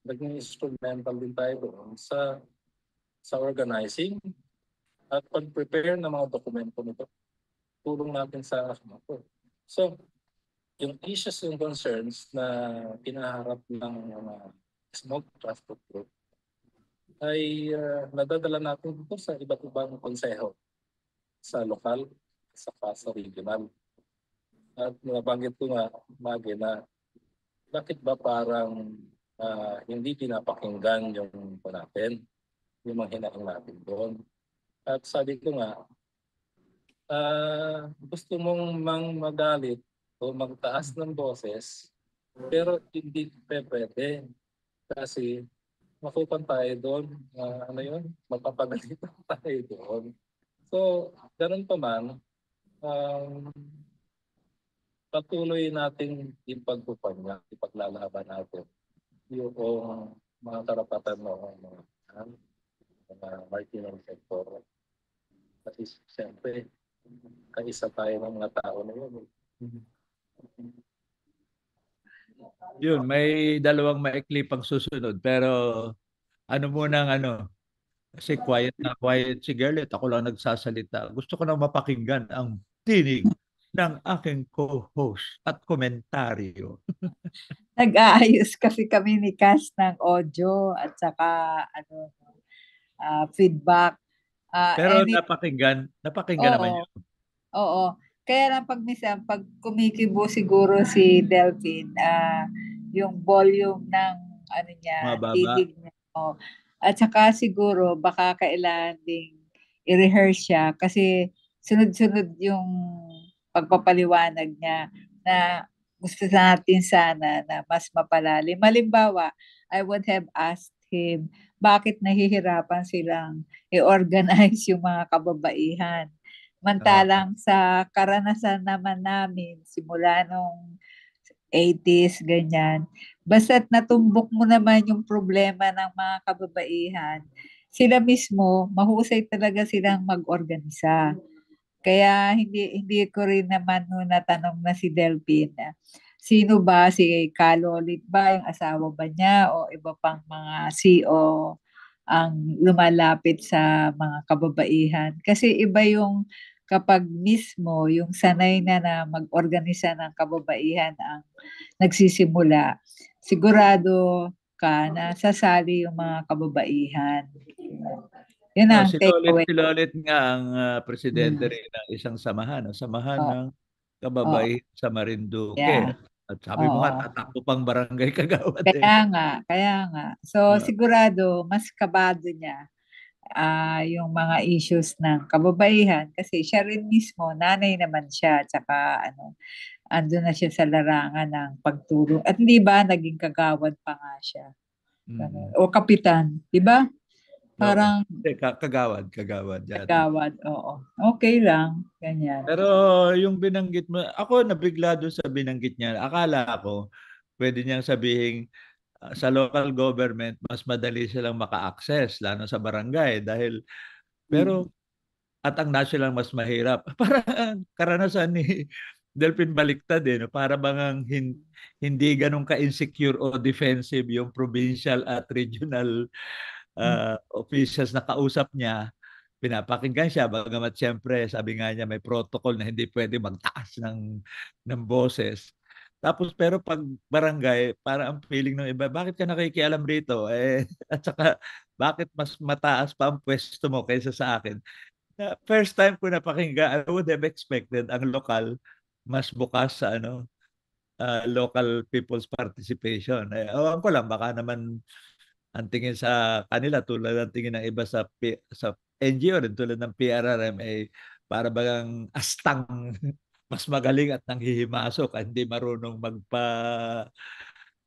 Speaker 2: naging instrumental din tayo doon sa organizing at pag-prepare ng mga dokumento nito. Tulong natin sa ako. So, yung issues and concerns na pinaharap ng mga small transport group ay nadadala natin dito sa iba't ibang konseho sa lokal saka sa regional. At nabanggit ko nga, Mage, na bakit ba parang hindi pinapakinggan yung natin, yung mga hinaing natin doon. At sabi ko nga, gusto mong magalit o magtaas ng boses, pero hindi pwede. Kasi makupan tayo doon, mapapagalitan tayo doon. So, ganun pa man, patuloy natin ipaglalaban natin yung mga karapatan ng mga marginal sector. Kasi siyempre, kaisa tayo ng mga tao na yun.
Speaker 1: Yun, may dalawang maikli pang susunod. Pero ano munang kasi quiet si Gerlet. Ako lang nagsasalita. Gusto ko na mapakinggan ang tinig ng aking co-host at komentaryo.
Speaker 3: Nag-aayos kasi kami ni Cass ng audio at saka feedback.
Speaker 1: Pero
Speaker 3: And
Speaker 1: napakinggan naman
Speaker 3: oo,
Speaker 1: yun.
Speaker 3: oo. Kaya lang pag kumikibo siguro si Delphine, yung volume ng niya,
Speaker 1: Mababa.
Speaker 3: titig niya. Oh. At saka siguro baka kailangan ding i-rehearse siya kasi sunod-sunod yung pagpapaliwanag niya na gusto natin sana na mas mapalalim. Halimbawa, I would have asked him, bakit nahihirapan silang i-organize yung mga kababaihan? Mantalang sa karanasan naman namin, simula nung 80s, ganyan, basta't natumbok mo naman yung problema ng mga kababaihan, sila mismo, mahusay talaga silang mag-organisa. Kaya hindi ko rin naman nung natanong na si Delphine, sino ba, si Kalolit ba, yung asawa ba niya, o iba pang mga CO ang lumalapit sa mga kababaihan. Kasi iba yung kapag mismo yung sanay na mag-organisa ng kababaihan ang nagsisimula, sigurado ka na sasali yung mga kababaihan. Yun ang
Speaker 1: Si
Speaker 3: takeaway.
Speaker 1: Lolit nga ang presidente
Speaker 3: Mm.
Speaker 1: rin ng isang samahan, ang samahan
Speaker 3: Oo.
Speaker 1: ng kababaihan sa Marinduque.
Speaker 3: Yeah.
Speaker 1: At sabi mo nga,
Speaker 3: Oo.
Speaker 1: tatakbo pang barangay kagawad eh.
Speaker 3: Kaya nga. So,
Speaker 1: Ah.
Speaker 3: sigurado, mas kabado niya yung mga issues ng kababaihan kasi siya rin mismo, nanay naman siya, tsaka ando na siya sa larangan ng pagtulong. At hindi ba, naging kagawad pa nga siya. Ganun. O kapitan, di ba? Parang
Speaker 1: Kagawad dati.
Speaker 3: kagawad, oo. Okay lang, ganyan.
Speaker 1: Pero yung binanggit mo, ako nabigla doon sa binanggit niya. Akala ko, pwede niyang sabihin, sa local government, mas madali silang maka-access, lalo sa barangay. Pero, at ang national mas mahirap. Parang karanasan ni Delphine baliktad no? Para bang hindi ganun ka-insecure o defensive yung provincial at regional officials na kausap niya. Pinapakinggan siya, bagamat siyempre, sabi nga niya, may protocol na hindi pwede magtaas ng boses. Tapos pero pag barangay, para ang feeling ng iba, bakit ka nakikialam rito? At saka, bakit mas mataas pa ang pwesto mo kaysa sa akin? First time ko napakinggan, I would have expected ang lokal mas bukas sa local people's participation. Awan ko lang, baka naman ang tingin sa kanila tulad ng tingin ng iba sa NGO rin tulad ng PRRM ay para bagang astang mas magaling at nanghihimasok at hindi marunong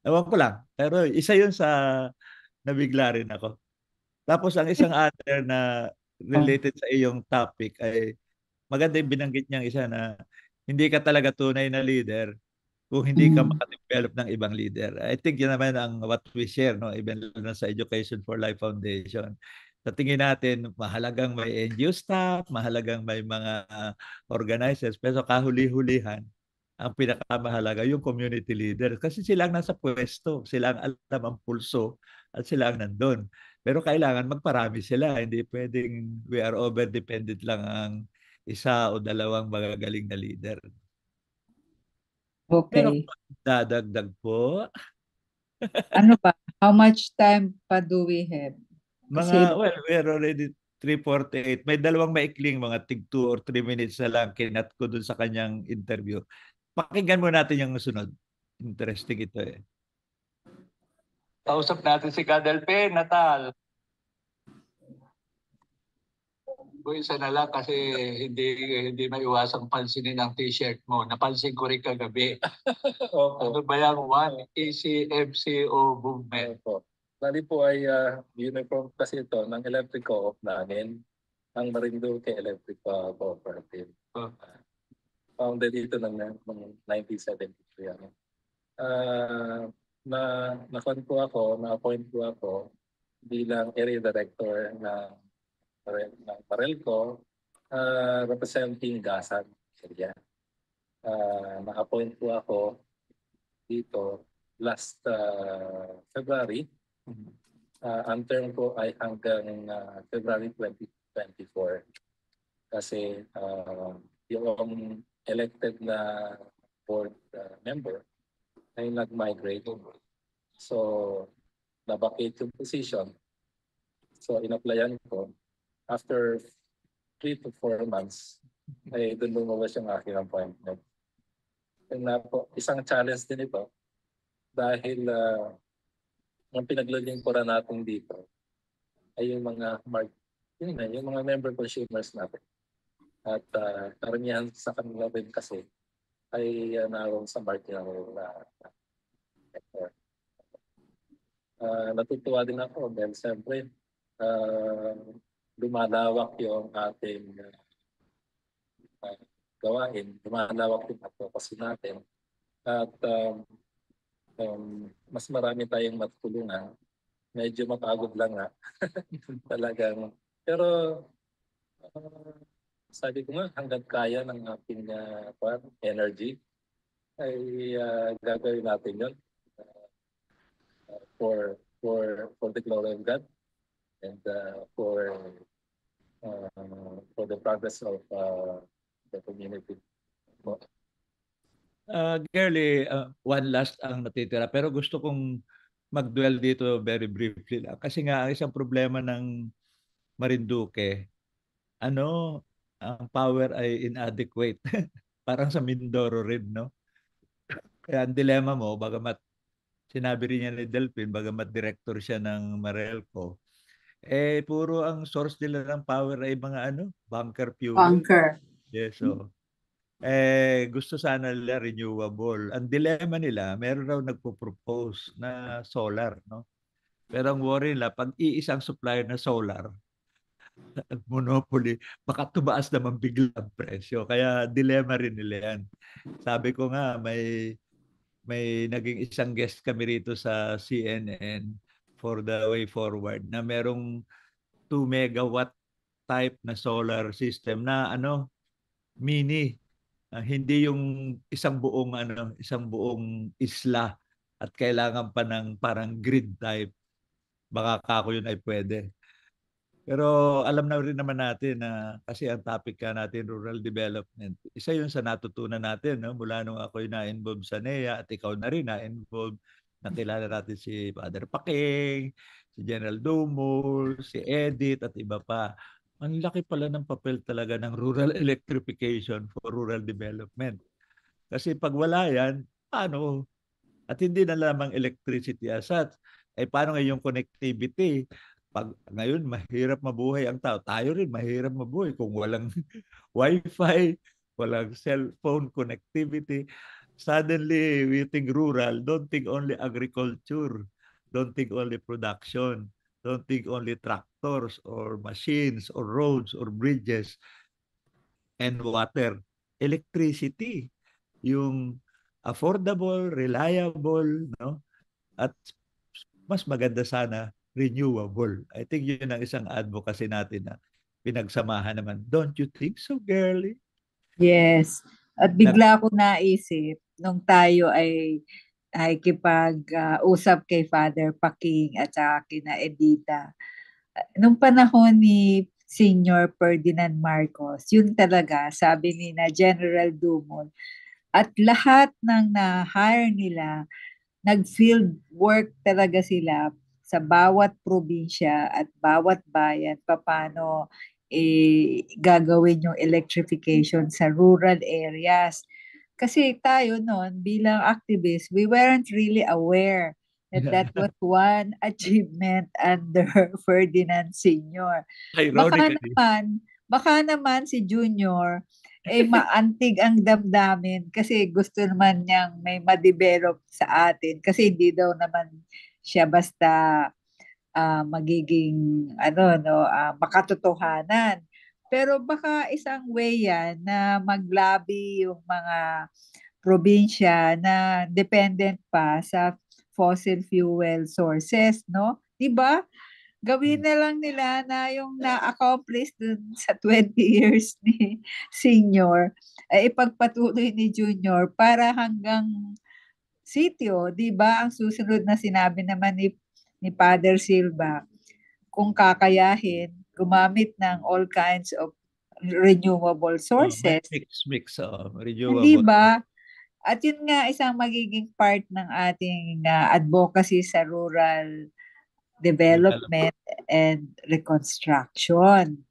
Speaker 1: ewan ko lang. Pero isa yun sa nabigla rin ako. Tapos ang isang other na related sa iyong topic ay maganda yung binanggit niyang isa na hindi ka talaga tunay na leader kung hindi ka makadevelop ng ibang leader. I think yun naman ang what we share, no? Even na sa Education for Life Foundation. Sa tingin natin, mahalagang may NGO staff, mahalagang may mga organizers, pero kahuli-hulihan, ang pinakamahalaga yung community leader. Kasi sila ang nasa pwesto, sila ang alam ang pulso, at sila ang nandun. Pero kailangan magparami sila. Hindi pwedeng we are over-dependent lang ang isa o dalawang magagaling na leader. Meron
Speaker 3: Okay.
Speaker 1: pa dadagdag po.
Speaker 3: Ano pa? How much time pa do we have? Kasi
Speaker 1: Well, we're already 3:48. May dalawang maikling mga tig 2 or 3 minutes na lang kinat ko dun sa kanyang interview. Pakinggan mo natin yung sunod. Interesting ito eh.
Speaker 5: Kausap natin si Kadelpe, Natal. Isa na lang kasi hindi maiwasang pansinin ang t-shirt mo. Napansin ko rin kagabi. Ano ba yung One ECMCO movement?
Speaker 2: Bali po ay uniform kasi ito ng electric co-op namin, ang Marinduque Electric Cooperative. Founded ito ng 1973. Na-appoint po ako bilang area director ng Parelco, representing Gasan. Na-appoint po ako dito last February. Ang term ko ay hanggang February 2024. Kasi yung elected na board member ay nag-migrate. So, nabakate yung position. So, in-applyan ko. After 3 to 4 months, ay doon lumabas yung aking appointment. And isang challenge din ito dahil ang pinaglilingkuran natin dito ay yung mga member consumers natin. At karamihan sa kanila rin kasi ay naroon sa marginal sector. Natutuwa din ako dahil siyempre lumalawak yung ating gawain, lumalawak yung advocacy natin at mas marami tayong matulungan. Medyo mapagod lang nga talagang. Pero sabi ko nga, hanggang kaya ng ating energy ay gagawin natin yun for the glory of God and for the progress of the community.
Speaker 1: Girlie, one last ang natitira pero gusto kong mag-dwell dito very briefly lang. Kasi nga ang isang problema ng Marinduque, ang power ay inadequate. Parang sa Mindoro rin, no? Kaya ang dilema mo, bagamat sinabi rin niya ni Delphine, bagamat director siya ng Marelco, puro ang source nila ng power ay mga bunker fuel.
Speaker 3: Bunker.
Speaker 1: Yes, so gusto sana nila renewable. Ang dilema nila, meron raw nagpo-propose na solar, no? Pero ang worry nila, pag iisang supplier na solar, monopoly, baka tumaas naman bigla ang presyo. Kaya dilema rin nila yan. Sabi ko nga, may naging isang guest kami rito sa CNN for the way forward na merong 2 megawatt type na solar system na mini. Hindi yung isang buong isla at kailangan pa ng parang grid type. Baka kako yun ay pwede. Pero alam na rin naman natin na kasi ang topic ka natin rural development. Isa yun sa natutunan natin, no? Mula nung ako'y na-involve sa NEA at ikaw na rin na-involve. Nakilala natin si Father Paking, si General Dumul, si Edith at iba pa. Ang laki pala ng papel talaga ng rural electrification for rural development. Kasi pag wala yan, paano? At hindi na lamang electricity as such. Paano ngayong connectivity? Pag ngayon mahirap mabuhay ang tao, tayo rin mahirap mabuhay kung walang wifi, walang cellphone connectivity. Suddenly, we think rural, don't think only agriculture, don't think only production, don't think only tractors or machines or roads or bridges and water. Electricity, yung affordable, reliable, no? At mas maganda sana renewable. I think yun ang isang advocacy natin na pinagsamahan naman. Don't you think so, girlie?
Speaker 3: Yes. At bigla ko naisip, nung tayo ay usap kay Father Paking at saka kina Edita. Nung panahon ni Senior Ferdinand Marcos, yun talaga, sabi ni na General Dumon, at lahat ng na-hire nila, nag-field work talaga sila sa bawat probinsya at bawat bayan paano gagawin yung electrification sa rural areas. Kasi tayo noon bilang activists, we weren't really aware that was one achievement under Ferdinand Sr.
Speaker 1: Ironically.
Speaker 3: Baka naman si Junior maantig ang damdamin kasi gusto naman niyang may ma-develop sa atin kasi hindi daw naman siya basta magiging makatotohanan. Pero baka isang way yan na maglabi yung mga probinsya na dependent pa sa fossil fuel sources, no? 'Di ba? Gawin na lang nila na yung na-accomplish dun sa 20 years ni Senior ay ipagpatuloy ni Junior para hanggang sitio, 'di ba? Ang susunod na sinabi naman ni Father Silva, kung kakayahin, gumamit ng all kinds of renewable sources.
Speaker 1: Mix,
Speaker 3: Hindi
Speaker 1: renewable.
Speaker 3: ba? At yun nga isang magiging part ng ating advocacy sa rural development and reconstruction.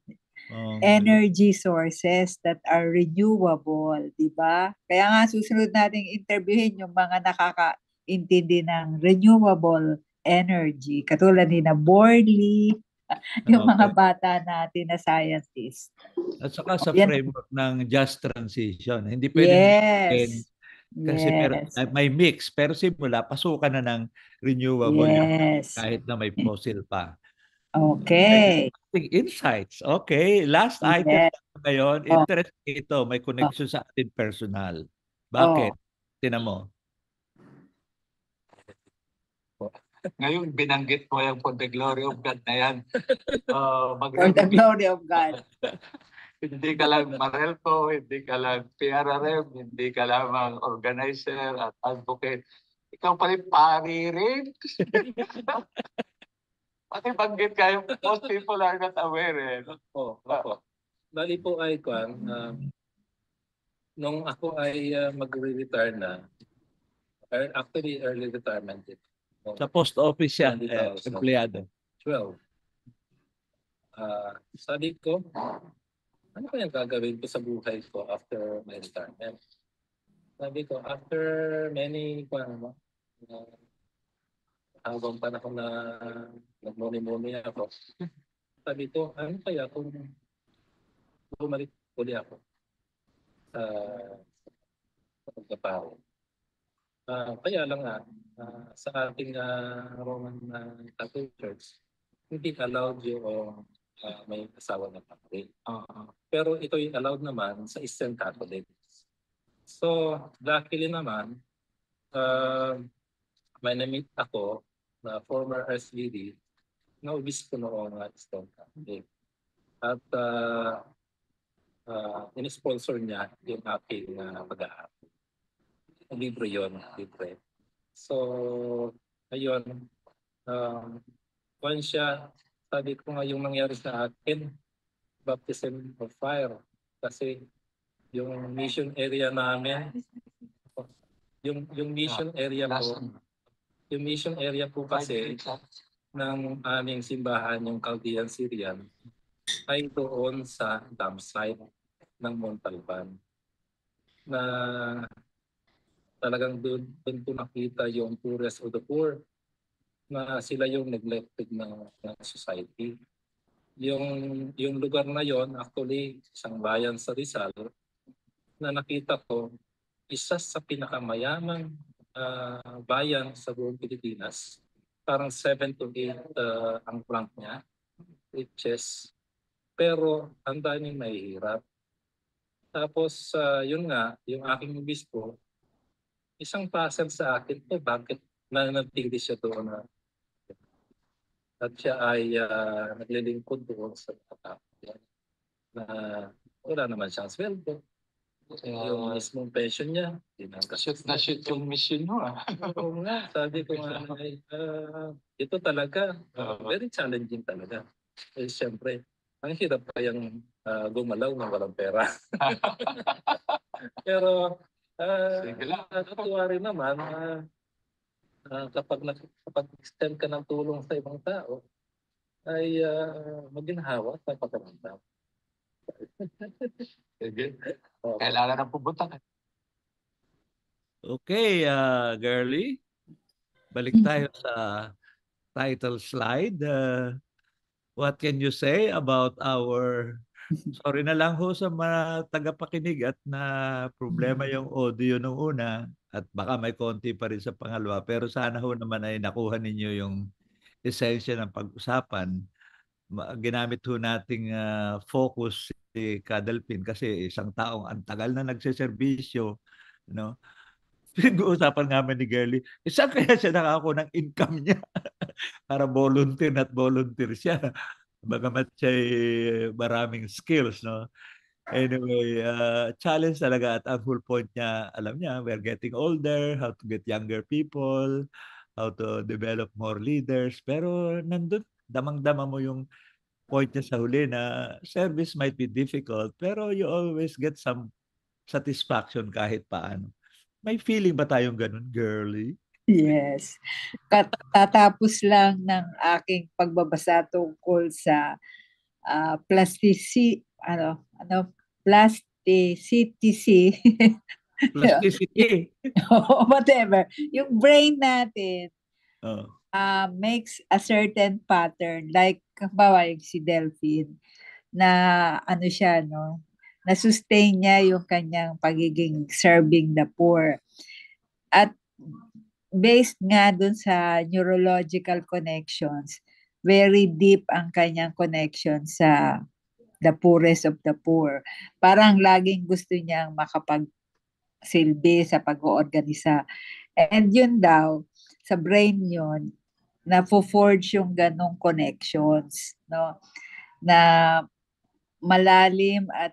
Speaker 3: Energy sources that are renewable, di ba? Kaya nga susunod nating interviewin yung mga nakakaintindi ng renewable energy. Katulad ni na Borley, yung mga
Speaker 1: Okay.
Speaker 3: bata natin na scientist.
Speaker 1: At saka sa
Speaker 3: Yan.
Speaker 1: framework ng just transition. Hindi pwedeng
Speaker 3: Yes.
Speaker 1: kasi
Speaker 3: Yes.
Speaker 1: may mix. Pero simula, pasukan na ng renewable
Speaker 3: Yes.
Speaker 1: kahit na may fossil pa.
Speaker 3: Okay.
Speaker 1: Insights. Okay. Last item
Speaker 3: Yes.
Speaker 1: na ngayon.
Speaker 3: Oh.
Speaker 1: Interesting ito. May connection sa atin personal.
Speaker 3: Oh.
Speaker 1: Bakit? Tinan mo.
Speaker 5: Ngayon, binanggit mo yung for the glory of God na yan.
Speaker 3: For the glory of God.
Speaker 5: Hindi ka lang Marelco, hindi ka lang PRRM, hindi ka lamang organizer at advocate. Ikaw pala pari rin. Pati banggit kayo, most people are not aware eh.
Speaker 2: Opo. Bali po ay nung ako ay mag-retire na, actually early retirement din.
Speaker 1: Sa post office siya,
Speaker 2: Nandito,
Speaker 1: empleyado.
Speaker 2: 12. Sabi ko, ano kaya gagawin ko sa buhay ko after my retirement? Sabi ko, after many habang panahon na nagmuni-muni ako, sabi ko, ano kaya kung bumalik uli ako sa pagkaparo? Kaya lang sa ating Roman Catholic Church, hindi allowed yung may asawa na Catholic. Pero ito'y allowed naman sa Eastern Catholic. So, luckily naman, may na-meet ako na former SVD na obispo noong Eastern Catholic. At in-sponsor niya yung aking pag-aaral. Libre yun, libre. So, ayun, siya, sabi ko nga yung nangyari sa akin, baptism of fire. Kasi yung mission area namin, yung mission area po kasi ng aming simbahan, yung Chaldean Syrian, ay doon sa dump site ng Montalban. Na talagang doon ko nakita yung poorest of the poor, na sila yung neglected ng society. Yung lugar na yon, actually isang bayan sa Rizal, na nakita ko isa sa pinakamayamang bayan sa buong Pilipinas. Parang 7 to 8 ang rank niya, riches. Pero ang daming mahihirap. Tapos yun nga, yung aking obispo, isang puzzle sa akin, bakit nanatili siya doon na at siya ay naglilingkod doon sa tao na wala naman siyang sweldo. Yung mismong pension niya,
Speaker 5: Shoot na shoot yung mission mo.
Speaker 2: Oo nga, sabi ko nga, ito talaga, very challenging talaga. Eh, siyempre, ang hirap pa yung gumalaw ng walang pera. Pero, natutuwa rin naman, kapag extend ka ng tulong sa ibang tao, ay maginhawa sa pagkakamta.
Speaker 5: Kailangan ng pupunta ka.
Speaker 1: Okay, girly. Balik tayo sa title slide. What can you say about our... Sorry na lang ho sa mga tagapakinig at na problema yung audio nung una at baka may konti pa rin sa pangalawa. Pero sana ho naman ay nakuha ninyo yung esensya ng pag-usapan. Ginamit ho nating focus si Kadalpin kasi isang taong ang tagal na nagseserbisyo, no? Pinag-uusapan namin ni Girlie, saan kaya siya nakakakuha ng income niya? Para volunteer at volunteer siya. Bagamat siya maraming skills, no? Anyway, challenge talaga at ang whole point niya, alam niya, we're getting older, how to get younger people, how to develop more leaders. Pero nandun, damang-dama mo yung point niya sa huli na service might be difficult, pero you always get some satisfaction kahit paano. May feeling ba tayong ganun, Girlie?
Speaker 3: Yes. Tatapos lang ng aking pagbabasa tungkol sa plasticity.
Speaker 1: Plasticity.
Speaker 3: Whatever. Yung brain natin.
Speaker 1: Oh.
Speaker 3: makes a certain pattern. Like, kabawa yung si Delphine, na ano siya, no? Na-sustain niya yung kanyang pagiging serving the poor. At based nga dun sa neurological connections, very deep ang kanyang connection sa the poorest of the poor. Parang laging gusto niyang makapagsilbi sa pag-oorganisa. And yun daw, sa brain yun, na-forge yung ganong connections, no? Na malalim at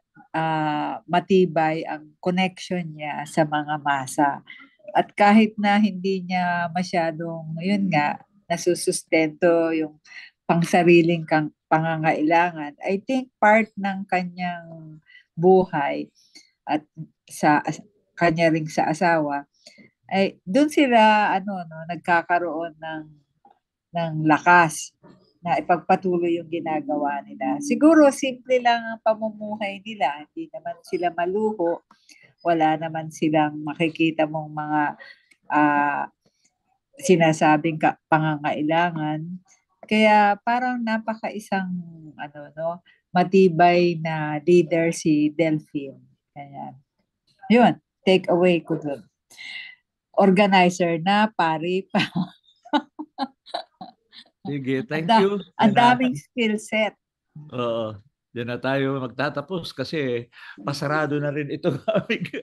Speaker 3: matibay ang connection niya sa mga masa. At kahit na hindi niya masyadong, yun nga, nasusustento yung pangsariling pangangailangan, I think part ng kanyang buhay at sa kanya ring sa asawa, ay doon sila nagkakaroon ng lakas na ipagpatuloy yung ginagawa nila. Siguro simple lang ang pamumuhay nila, hindi naman sila maluho, wala naman silang makikita mong mga sinasabing pangangailangan. Kaya parang napaka-isang matibay na leader si Delphine. Kaya, yun, take away ko dun. Organizer na, pari pa.
Speaker 1: Sige, thank
Speaker 3: Ang
Speaker 1: you.
Speaker 3: Ang daming skill set.
Speaker 1: Oo. Diyan na tayo magtatapos kasi pasarado na rin ito aming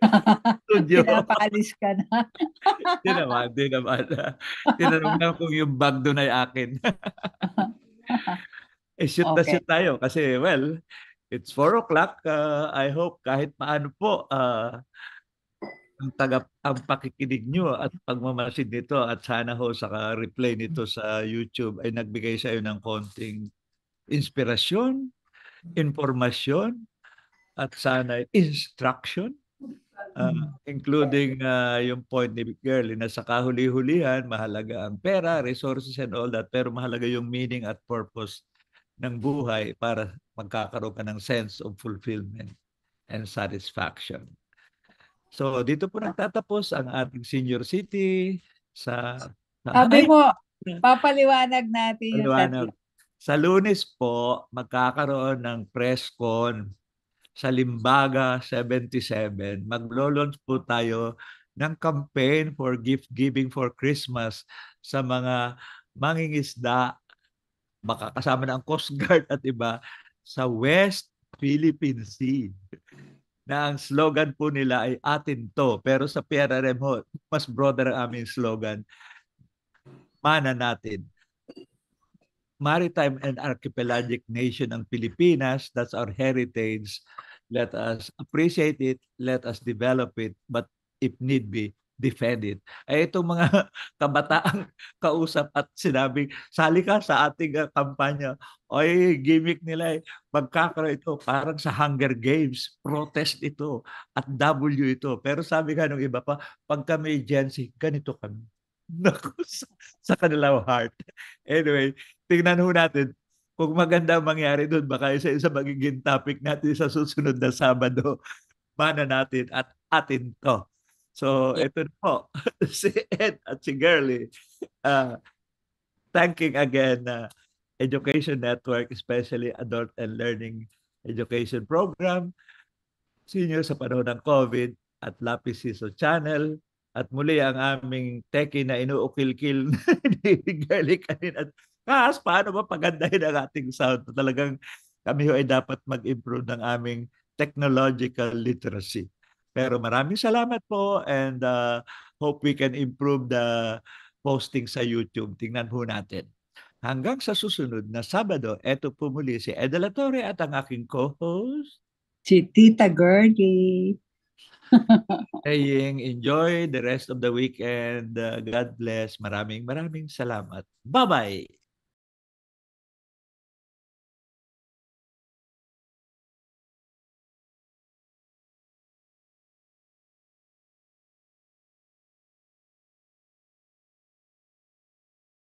Speaker 1: studio.
Speaker 3: Pinapaalis ka na.
Speaker 1: Di naman. Tinanong lang kung yung bag doon ay akin. Shoot na
Speaker 3: Okay.
Speaker 1: shoot tayo kasi, well, it's 4 o'clock. I hope kahit paano po ang pakikinig nyo at pagmamasid nito at sana ho sa replay nito sa YouTube ay nagbigay sa iyo ng konting inspirasyon, informasyon, at sana instruction, including yung point ni Girlie na sa kahuli-hulihan, mahalaga ang pera, resources and all that, pero mahalaga yung meaning at purpose ng buhay para magkakaroon ka ng sense of fulfillment and satisfaction. So, dito po nagtatapos ang ating Senior City sa...
Speaker 3: Sabi mo, papaliwanag natin yung
Speaker 1: Paliwanag. Sa Lunes po, magkakaroon ng press con sa Limbaga 77. Maglo-launch po tayo ng campaign for gift giving for Christmas sa mga mangingisda, baka kasama na ang Coast Guard at iba, sa West Philippine Sea. Na ang slogan po nila ay atin to. Pero sa PRRM ho, mas broader ang aming slogan, mana natin. Maritime and archipelagic nation ang Pilipinas. That's our heritage. Let us appreciate it. Let us develop it. But if need be, defend it. Ay itong mga kabataang kausap at sinabing, sali ka sa ating kampanya. Oy, gimmick nila magkakaroon ito parang sa Hunger Games. Protest ito at W ito. Pero sabi nga nung iba pa, pag kami Gen Z, ganito kami. Naku, sa kanilang heart. Anyway, tingnan ho natin kung maganda mangyari doon. Baka isa magiging topic natin sa susunod na Sabado. Mana natin at atin to. So, ito na po. Si Ed at si Girlie. Thanking again Education Network, especially Adult and Learning Education Program, Senior sa panahon ng COVID, at Lapis Siso Channel, at muli ang aming techie na inuukil-kil ni Girlie kanina. Paano ba pagandahin ang ating sound? Talagang kami ay dapat mag-improve ng aming technological literacy. Pero maraming salamat po and hope we can improve the posting sa YouTube. Tingnan po natin. Hanggang sa susunod na Sabado, eto po muli si Ed De La Torre at ang aking co-host,
Speaker 3: si Tita Girlie.
Speaker 1: saying enjoy the rest of the weekend. God bless. Maraming salamat. Bye-bye!